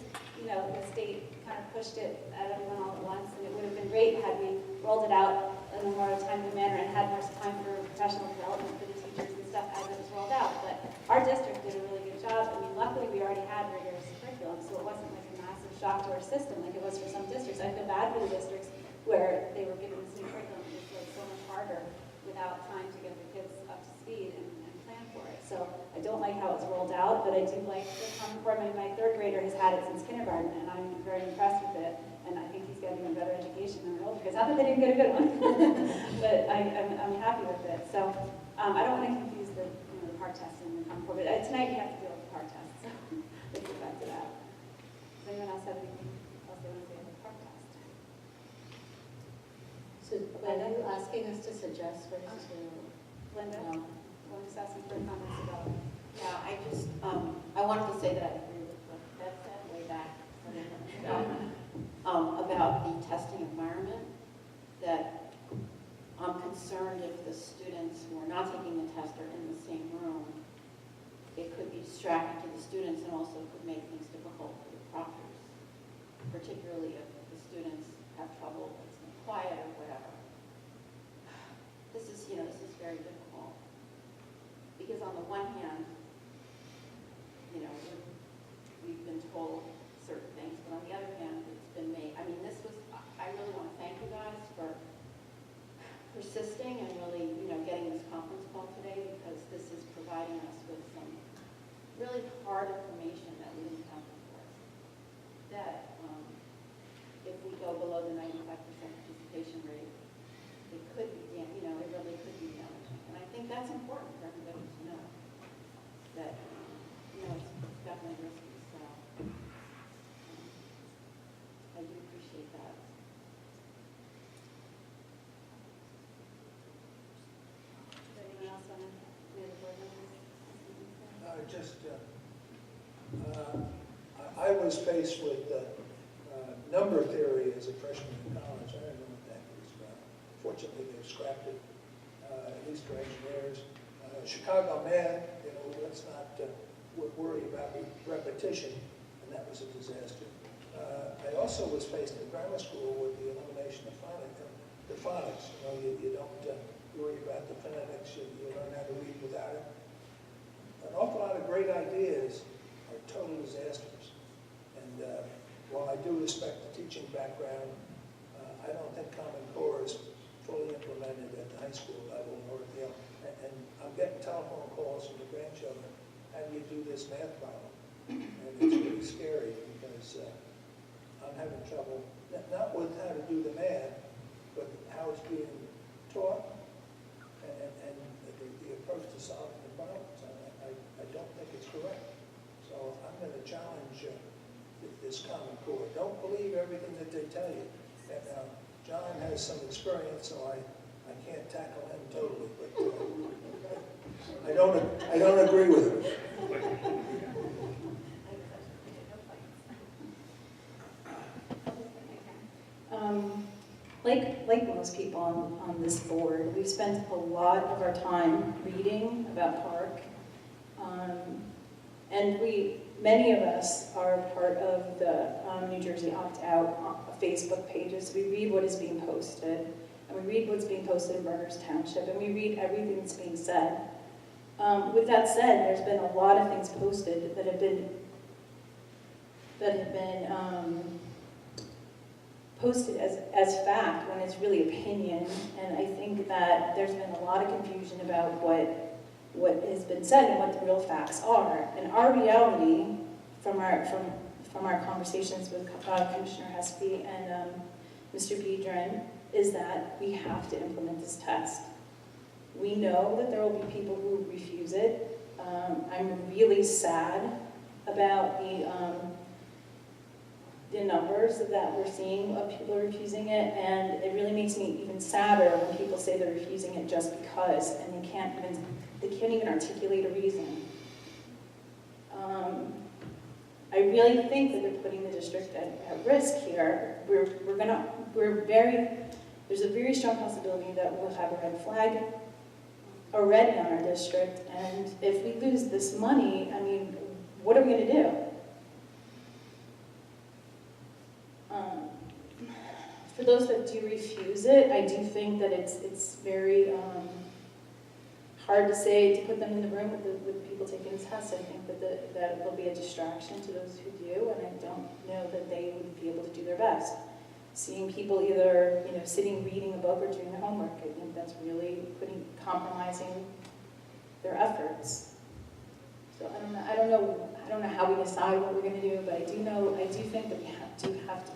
the state kind of pushed it at everyone all at once, and it would have been great had we rolled it out in a more timely manner and had more time for professional development for the teachers and stuff as it was rolled out. But our district did a really good job. I mean, luckily we already had rigorous curriculum, so it wasn't like a massive shock to our system like it was for some districts. I feel bad for the districts where they were given this new curriculum. It was like so much harder without time to get the kids up to speed and plan for it. So I don't like how it's rolled out, but I do like the Common Core. My third grader has had it since kindergarten, and I'm very impressed with it. And I think he's getting a better education than my older kids. Not that they didn't get a good one, but I'm happy with it. So I don't want to confuse the PARC test and the Common Core, but tonight we have to deal with the PARC test. So let's get back to that. Does anyone else have anything else they want to say about the PARC test? So are you asking us to suggest ways to? Linda, No. I'm just asking for comments about it. Yeah, I wanted to say that I agree with what Beth said way back about the testing environment, that I'm concerned if the students who are not taking the test are in the same room, it could be distracting to the students and also could make things difficult for the proctors, particularly if the students have trouble listening quiet or whatever. This is very difficult. Because on the one hand, we've been told certain things, but on the other hand, it's been made. I mean, I really want to thank you guys for persisting and really, getting this conference call today, because this is providing us with some really hard information that we didn't have before. That if we go below the 95% participation rate, it could be, it really could be damaging. And I think that's important for everybody to know, that, it's definitely risky, so I do appreciate that. Does anyone else want to, any other board members? I was faced with number theory as a freshman in college. I didn't know what that was about. Fortunately, they've scrapped it, at least for engineers. Chicago Med, let's not worry about repetition, and that was a disaster. I also was faced in grammar school with the elimination of the phonics. You don't worry about the phonetics, you learn how to read without it. An awful lot of great ideas are total disasters. And while I do respect the teaching background, I don't think Common Core is fully implemented at the high school level or at the and I'm getting telephone calls from the grandchildren, how do you do this math problem? And it's pretty scary because I'm having trouble, not with how to do the math, but how it's being taught and the approach to solving the problems. I don't think it's correct. So I'm going to challenge this Common Core. Don't believe everything that they tell you. And John has some experience, so I can't tackle him totally, but I don't agree with him. Like most people on this board, we've spent a lot of our time reading about Park. And many of us are part of the New Jersey Opt-Out Facebook pages. We read what is being posted, and we read what's being posted in Berners Township, and we read everything that's being said. With that said, there's been a lot of things posted that have been posted as fact when it's really opinion, and I think that there's been a lot of confusion about what has been said and what the real facts are. And our reality from our conversations with Commissioner Hespy and Mr. Biedron is that we have to implement this test. We know that there will be people who refuse it. I'm really sad about the numbers that we're seeing of people refusing it, and it really makes me even sadder when people say they're refusing it just because, and they can't even articulate a reason. I really think that they're putting the district at risk here. There's a very strong possibility that we'll have a red flag already on our district, and if we lose this money, I mean, what are we going to do? For those that do refuse it, I do think that it's very hard to put them in the room with people taking the test. I think that will be a distraction to those who do, and I don't know that they would be able to do their best. Seeing people either sitting reading a book or doing their homework, I think that's really compromising their efforts. So I don't know how we decide what we're going to do, but I do think that we have to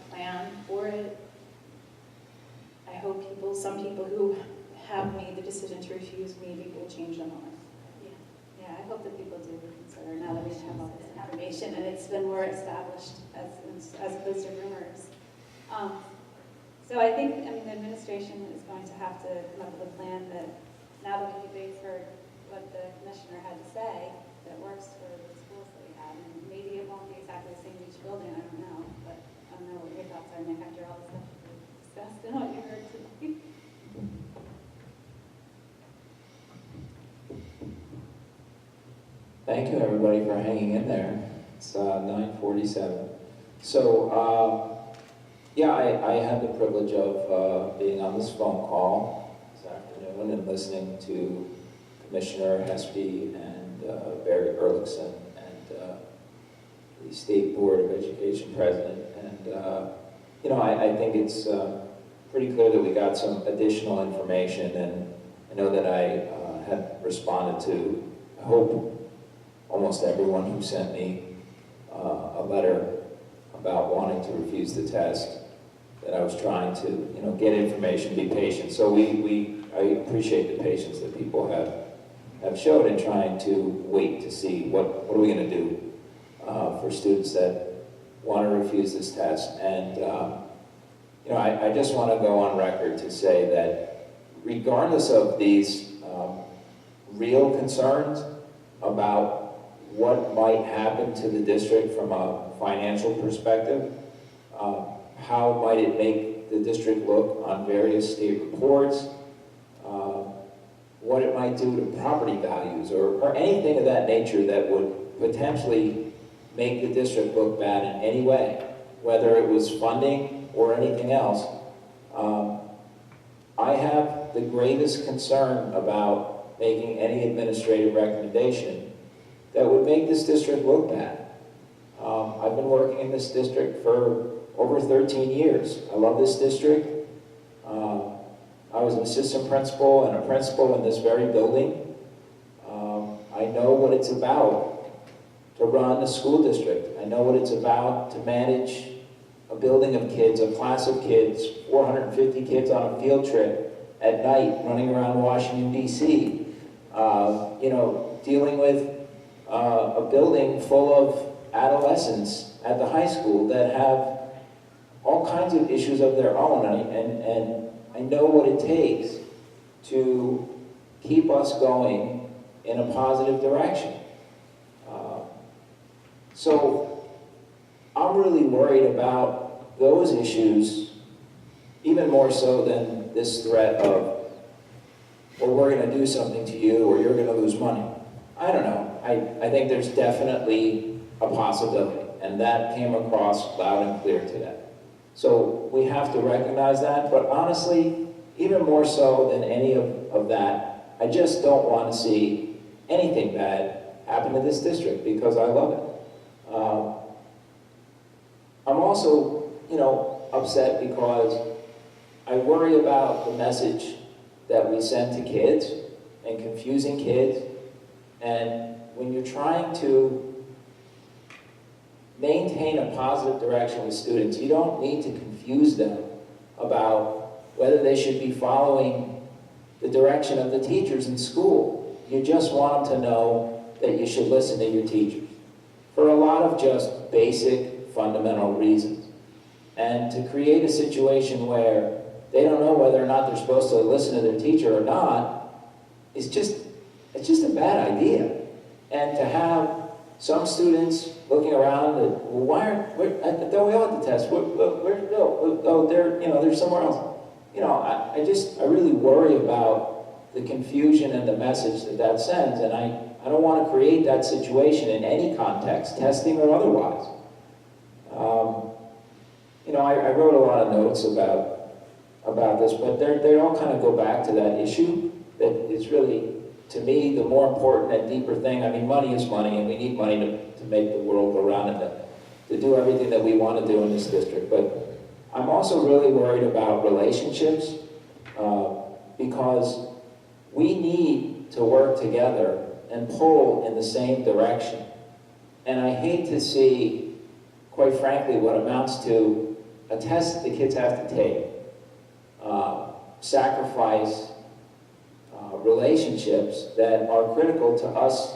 plan for it. I hope some people who have made the decision to refuse maybe will change their mind. Yeah, I hope that people do reconsider now that we have all this information and it's been more established as opposed to rumors. So I think, the administration is going to have to come up with a plan that, now that we've heard what the commissioner had to say, that works for the schools that we have. And maybe it won't be exactly the same in each building, I don't know, but I don't know what your thoughts are, Nick, after all the stuff we've discussed and what you heard today. Thank you, everybody, for hanging in there. It's 9:47. So, yeah, I had the privilege of being on this phone call this afternoon and listening to Commissioner Hespy and Barry Ehrlichson and the State Board of Education President. And, I think it's pretty clear that we got some additional information, and I know that I had responded to, I hope, almost everyone who sent me a letter about wanting to refuse the test, that I was trying to, get information, be patient. So I appreciate the patience that people have showed in trying to wait to see what are we going to do for students that want to refuse this test. And I just want to go on record to say that regardless of these real concerns about what might happen to the district from a financial perspective, how might it make the district look on various state reports, what it might do to property values, or anything of that nature that would potentially make the district look bad in any way, whether it was funding or anything else. I have the greatest concern about making any administrative recommendation that would make this district look bad. I've been working in this district for over 13 years. I love this district. I was an assistant principal and a principal in this very building. I know what it's about to run a school district. I know what it's about to manage a building of kids, a class of kids, 450 kids on a field trip at night running around Washington, D.C. Dealing with a building full of adolescents at the high school that have all kinds of issues of their own, and I know what it takes to keep us going in a positive direction. So I'm really worried about those issues, even more so than this threat of, well, we're going to do something to you, or you're going to lose money. I don't know. I think there's definitely a possibility, and that came across loud and clear today. So we have to recognize that, but honestly, even more so than any of that, I just don't want to see anything bad happen to this district, because I love it. I'm also, upset because I worry about the message that we send to kids and confusing kids. And when you're trying to maintain a positive direction with students, you don't need to confuse them about whether they should be following the direction of the teachers in school. You just want them to know that you should listen to your teachers for a lot of just basic, fundamental reasons. And to create a situation where they don't know whether or not they're supposed to listen to their teacher or not, it's just a bad idea. And to have some students looking around, and, well, I thought we all had the test. Where's Bill? Oh, they're somewhere else. I really worry about the confusion and the message that sends, and I don't want to create that situation in any context, testing or otherwise. I wrote a lot of notes about this, but they all kind of go back to that issue that is really, to me, the more important and deeper thing. I mean, money is money, and we need money to make the world go round and to do everything that we want to do in this district. But I'm also really worried about relationships, because we need to work together and pull in the same direction. And I hate to see, quite frankly, what amounts to a test that the kids have to take, sacrifice relationships that are critical to us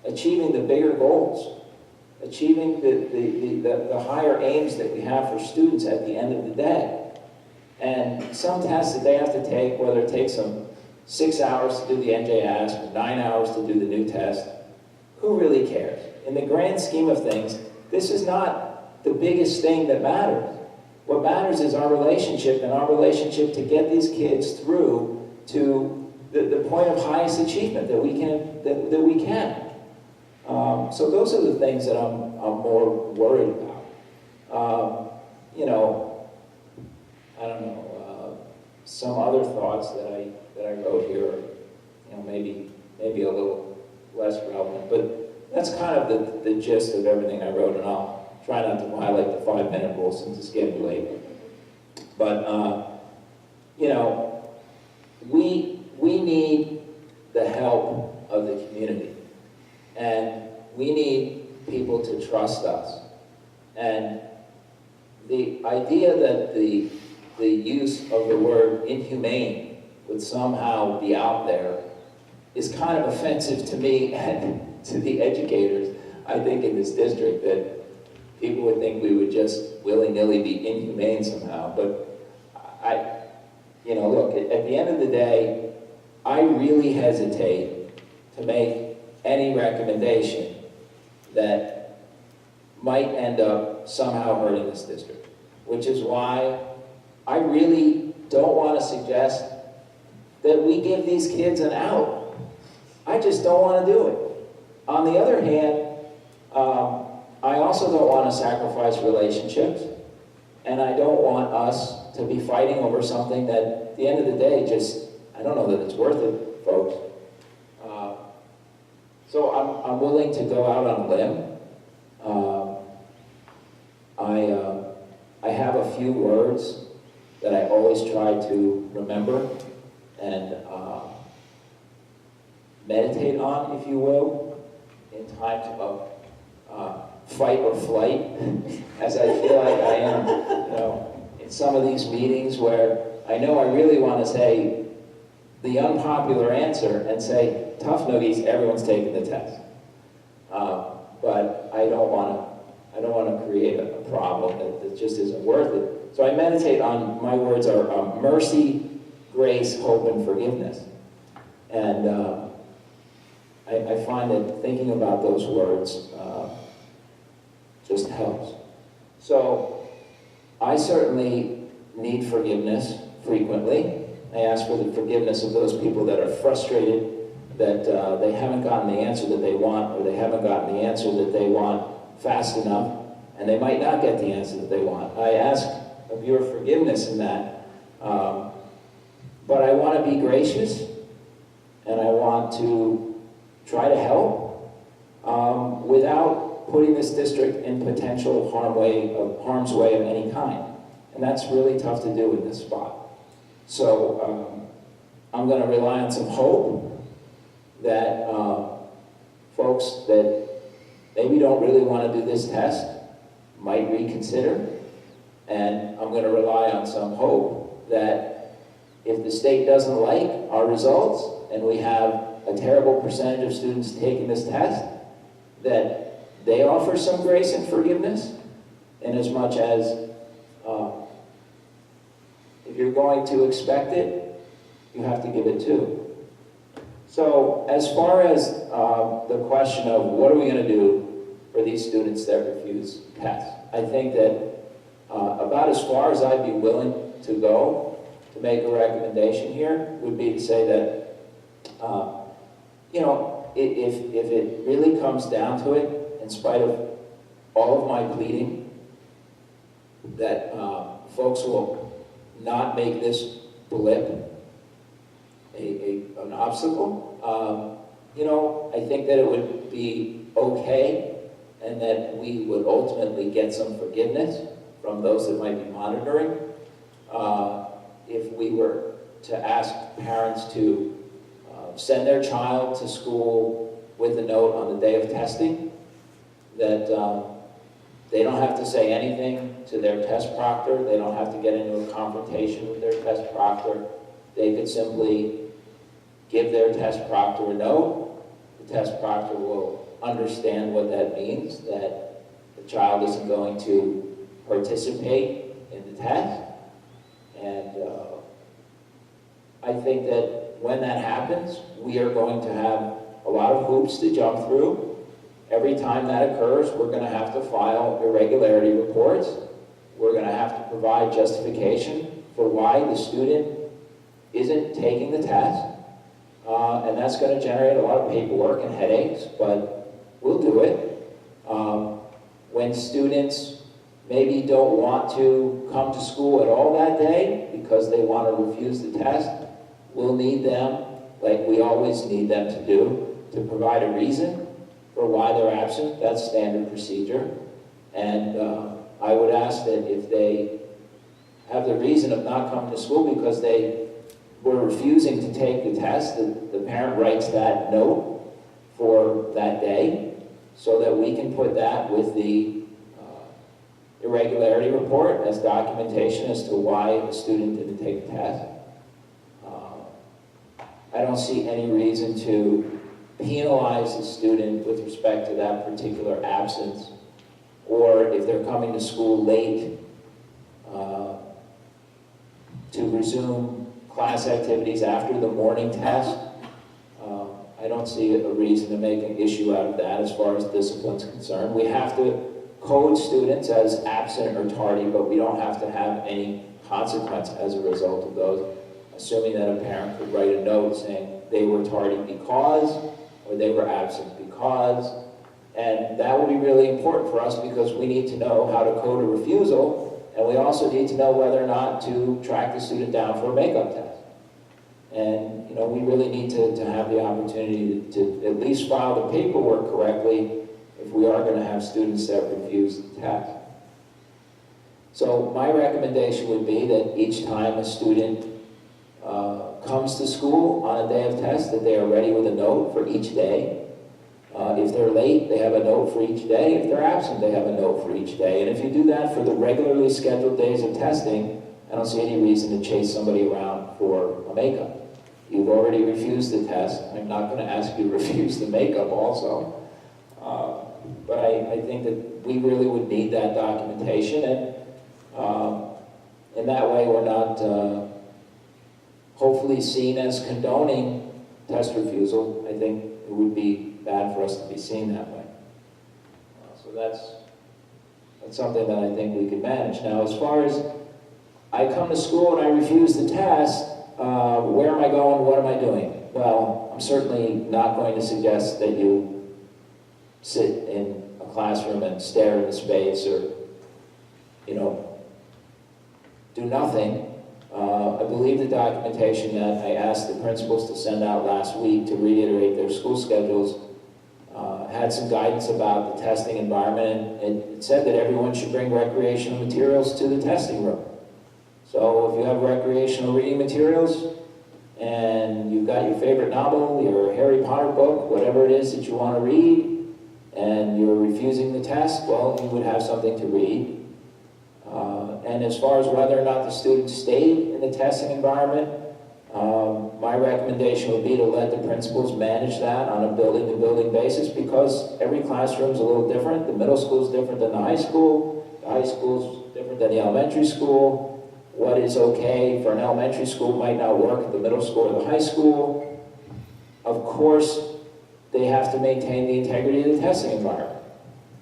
achieving the bigger goals, achieving the higher aims that we have for students at the end of the day. And some tests that they have to take, whether it takes them 6 hours to do the NJAS or 9 hours to do the new test, who really cares? In the grand scheme of things, this is not the biggest thing that matters. What matters is our relationship, and our relationship to get these kids through to the point of highest achievement that we can. So those are the things that I'm more worried about. I don't know. Some other thoughts that I wrote here, maybe a little less relevant, but that's kind of the gist of everything I wrote, and I'll try not to highlight the 5-minute rule since it's getting late. But we need the help of the community. And we need people to trust us. And the idea that the use of the word inhumane would somehow be out there is kind of offensive to me and to the educators, I think, in this district, that people would think we would just willy-nilly be inhumane somehow. But look, at the end of the day, I really hesitate to make any recommendation that might end up somehow hurting this district, which is why I really don't want to suggest that we give these kids an out. I just don't want to do it. On the other hand, I also don't want to sacrifice relationships, and I don't want us to be fighting over something that, at the end of the day, just, I don't know that it's worth it, folks. So I'm willing to go out on a limb. I have a few words that I always try to remember and meditate on, if you will, in times of fight or flight, as I feel like I am, in some of these meetings where I know I really want to say the unpopular answer and say, tough noogies, everyone's taking the test. But I don't want to create a problem that just isn't worth it. So I meditate on, my words are mercy, grace, hope, and forgiveness. And I find that thinking about those words just helps. So I certainly need forgiveness frequently. I ask for the forgiveness of those people that are frustrated that they haven't gotten the answer that they want, or they haven't gotten the answer that they want fast enough, and they might not get the answer that they want. I ask of your forgiveness in that, but I want to be gracious, and I want to try to help without putting this district in potential harm's way of any kind. And that's really tough to do in this spot. So I'm going to rely on some hope that folks that maybe don't really want to do this test might reconsider. And I'm going to rely on some hope that if the state doesn't like our results and we have a terrible percentage of students taking this test, that they offer some grace and forgiveness, in as much as if you're going to expect it, you have to give it too. So as far as the question of what are we going to do for these students that refuse tests, I think that about as far as I'd be willing to go to make a recommendation here would be to say that, if it really comes down to it, in spite of all of my pleading, that folks will not make this blip an obstacle. I think that it would be okay, and that we would ultimately get some forgiveness from those that might be monitoring. If we were to ask parents to send their child to school with a note on the day of testing, that they don't have to say anything to their test proctor, they don't have to get into a confrontation with their test proctor, they could simply give their test proctor a note. The test proctor will understand what that means, that the child isn't going to participate in the test. And I think that when that happens, we are going to have a lot of hoops to jump through. Every time that occurs, we're going to have to file irregularity reports. We're going to have to provide justification for why the student isn't taking the test. And that's going to generate a lot of paperwork and headaches, but we'll do it. When students maybe don't want to come to school at all that day because they want to refuse the test, we'll need them, like we always need them to do, to provide a reason for why they're absent. That's standard procedure. And I would ask that if they have the reason of not coming to school because they were refusing to take the test, the parent writes that note for that day, so that we can put that with the irregularity report as documentation as to why the student didn't take the test. I don't see any reason to penalize the student with respect to that particular absence, or if they're coming to school late, to resume class activities after the morning test. I don't see a reason to make an issue out of that as far as discipline is concerned. We have to code students as absent or tardy, but we don't have to have any consequence as a result of those, assuming that a parent could write a note saying they were tardy because, or they were absent because, and that will be really important for us because we need to know how to code a refusal, and we also need to know whether or not to track the student down for a makeup test. And, you know, we really need to have the opportunity to at least file the paperwork correctly if we are going to have students that refuse the test. So my recommendation would be that each time a student comes to school on a day of test, that they are ready with a note for each day. If they're late, they have a note for each day. If they're absent, they have a note for each day. And if you do that for the regularly scheduled days of testing, I don't see any reason to chase somebody around for a makeup. You've already refused the test. I'm not going to ask you to refuse the makeup also. But I think that we really would need that documentation, and in that way we're not hopefully seen as condoning test refusal. I think it would be bad for us to be seen that way. So that's something that I think we could manage. Now, as far as I come to school and I refuse the test, where am I going? What am I doing? Well, I'm certainly not going to suggest that you sit in a classroom and stare into space or, you know, do nothing. I believe the documentation that I asked the principals to send out last week to reiterate their school schedules had some guidance about the testing environment, and it said that everyone should bring recreational materials to the testing room. So if you have recreational reading materials and you've got your favorite novel, your Harry Potter book, whatever it is that you want to read, and you're refusing the test, well, you would have something to read. And as far as whether or not the students stayed in the testing environment, my recommendation would be to let the principals manage that on a building-to-building basis, because every classroom is a little different. The middle school is different than the high school is different than the elementary school. What is okay for an elementary school might not work at the middle school or the high school. Of course, they have to maintain the integrity of the testing environment.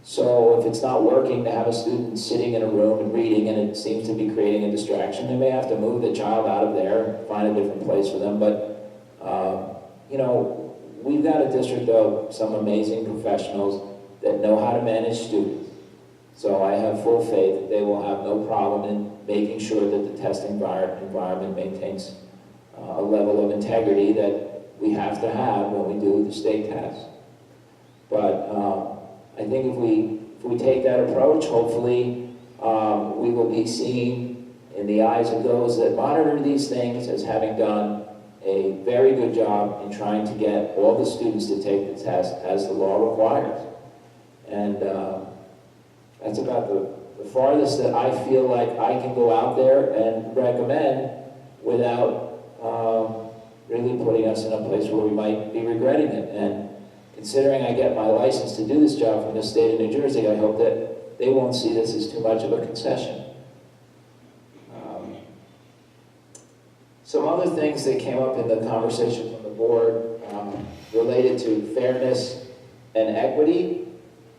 So if it's not working to have a student sitting in a room and reading and it seems to be creating a distraction, they may have to move the child out of there and find a different place for them. But, you know, we've got a district of some amazing professionals that know how to manage students. So I have full faith that they will have no problem in making sure that the testing environment maintains a level of integrity that we have to have when we do the state test. But I think if we take that approach, hopefully we will be seen in the eyes of those that monitor these things as having done a very good job in trying to get all the students to take the test as the law requires. And that's about the farthest that I feel like I can go out there and recommend without really putting us in a place where we might be regretting it. And considering I get my license to do this job from the state of New Jersey, I hope that they won't see this as too much of a concession. Some other things that came up in the conversation from the board related to fairness and equity.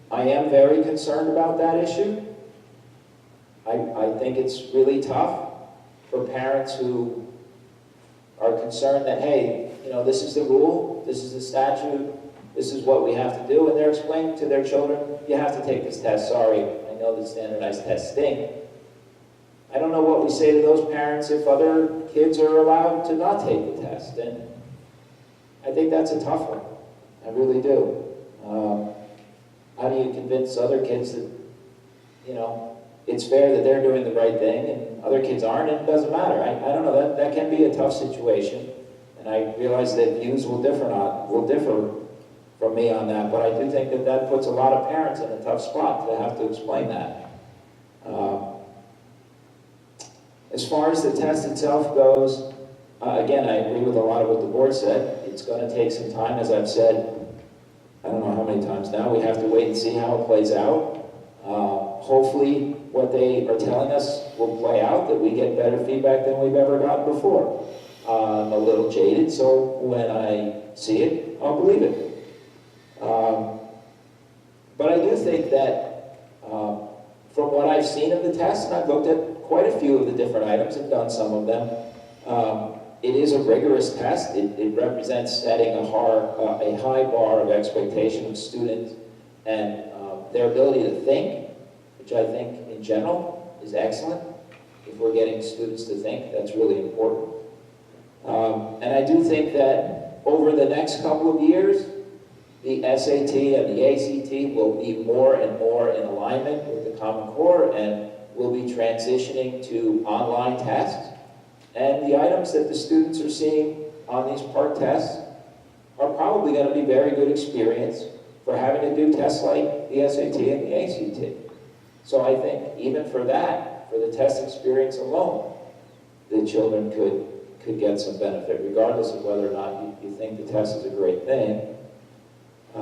I am very concerned about that issue. I think it's really tough for parents who are concerned that, hey, you know, this is the rule, this is the statute, this is what we have to do, and they're explaining to their children, you have to take this test, sorry, I know the standardized tests stink. I don't know what we say to those parents if other kids are allowed to not take the test, and I think that's a tough one, I really do. How do you convince other kids that, you know, it's fair that they're doing the right thing and other kids aren't, and it doesn't matter. I don't know, that can be a tough situation, and I realize that views will differ from me on that, but I do think that that puts a lot of parents in a tough spot to have to explain that. As far as the test itself goes, again, I agree with a lot of what the board said. It's going to take some time, as I've said, I don't know how many times now. We have to wait and see how it plays out. Hopefully, what they are telling us will play out, that we get better feedback than we've ever gotten before. I'm a little jaded, so when I see it, I'll believe it. But I do think that from what I've seen of the test, and I've looked at quite a few of the different items and done some of them, it is a rigorous test. It represents setting a high bar of expectation of students and their ability to think, which I think in general is excellent. If we're getting students to think, that's really important. And I do think that over the next couple of years, the SAT and the ACT will be more and more in alignment with the Common Core, and will be transitioning to online tests. And the items that the students are seeing on these part tests are probably going to be very good experience for having to do tests like the SAT and the ACT. So I think even for that, for the test experience alone, the children could get some benefit, regardless of whether or not you think the test is a great thing. I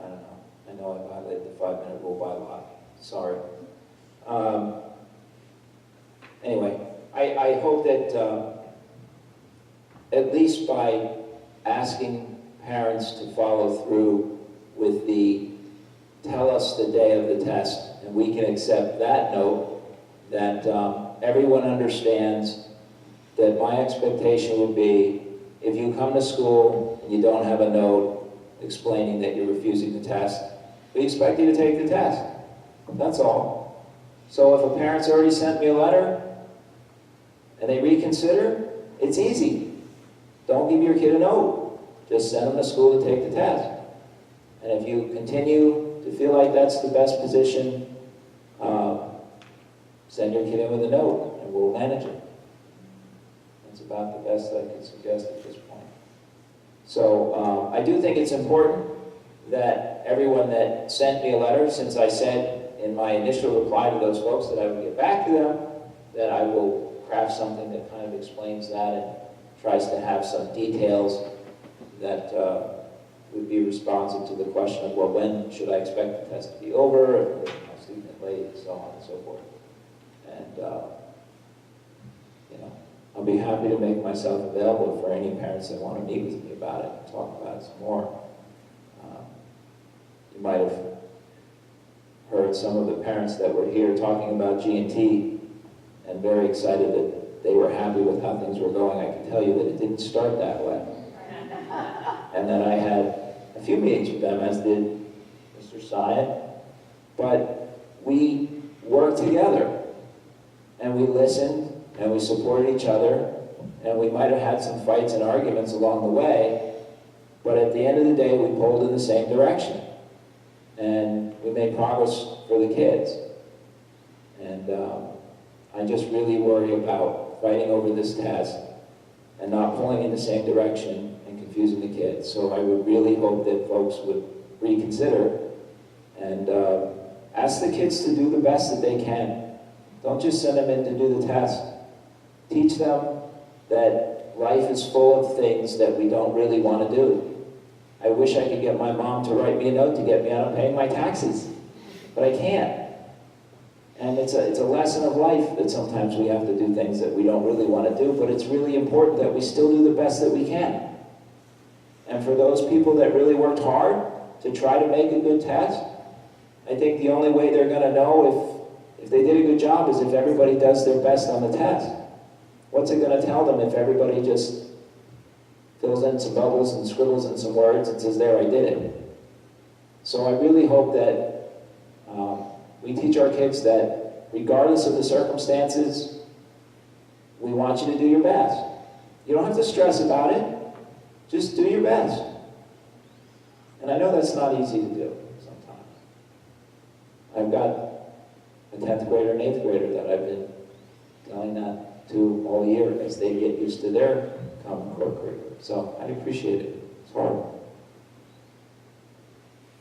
don't know. I know I violated the 5-minute rule by a lot. Sorry. Anyway, I hope that at least by asking parents to follow through with the tell us the day of the test, and we can accept that note, that everyone understands that my expectation would be, if you come to school and you don't have a note explaining that you're refusing the test, we expect you to take the test. That's all. So if a parent's already sent me a letter and they reconsider, it's easy. Don't give your kid a note. Just send them to school to take the test. And if you continue to feel like that's the best position, send your kid in with a note and we'll manage it. That's about the best I could suggest at this point. So I do think it's important that everyone that sent me a letter, since I said in my initial reply to those folks that I would get back to them, that I will craft something that kind of explains that and tries to have some details that would be responsive to the question of, well, when should I expect the test to be over, if my student is late, and so on and so forth. And, you know, I'll be happy to make myself available for any parents that want to meet with me about it and talk about it some more. You might have heard some of the parents that were here talking about G&T and very excited that they were happy with how things were going. I can tell you that it didn't start that way. And then I had a few meetings with them, as did Mr. Syan. But we worked together, and we listened, and we supported each other, and we might have had some fights and arguments along the way, but at the end of the day, we pulled in the same direction. And we made progress for the kids. And I just really worry about fighting over this test and not pulling in the same direction and confusing the kids. So I would really hope that folks would reconsider and ask the kids to do the best that they can. Don't just send them in to do the test. Teach them that life is full of things that we don't really want to do. I wish I could get my mom to write me a note to get me out of paying my taxes, but I can't. And it's a lesson of life that sometimes we have to do things that we don't really want to do, but it's really important that we still do the best that we can. And for those people that really worked hard to try to make a good test, I think the only way they're going to know if they did a good job is if everybody does their best on the test. What's it going to tell them if everybody just fills in some bubbles and scribbles in some words and says, there, I did it? So I really hope that we teach our kids that regardless of the circumstances, we want you to do your best. You don't have to stress about it. Just do your best. And I know that's not easy to do sometimes. I've got a 10th grader and 8th grader that I've been telling that to all year as they get used to their Common Core curriculum. So I appreciate it. It's hard.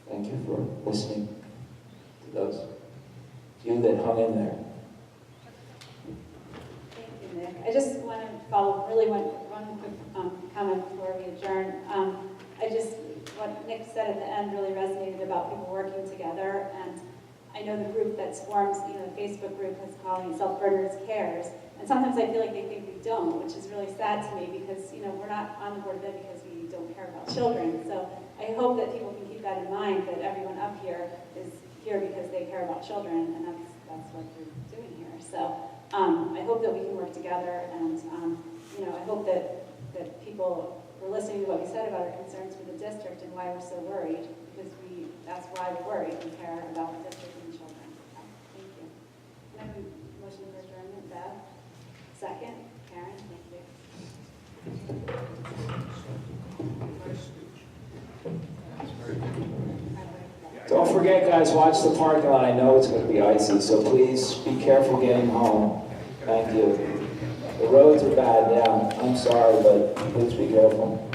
Thank you for listening to those few that hung in there. Thank you, Nick. I just want to follow really one quick comment before we adjourn. What Nick said at the end really resonated about people working together, and I know the group that's formed, the Facebook group is calling itself Berners Cares, and sometimes I feel like they think we don't, which is really sad to me because, we're not on the board of ed because we don't care about children. So I hope that people can keep that in mind, that everyone up here is here because they care about children, and that's what they're doing here. So I hope that we can work together, and I hope that people were listening to what we said about our concerns for the district and why we're so worried, because that's why we're worried. We care about the district and children. Thank you. Can I have a motion for adjournment? Bev? Second? Karen? Thank you. Don't forget, guys, watch the parking lot. I know it's going to be icy, so please be careful getting home. Thank you. The roads are bad, yeah. I'm sorry, but please be careful.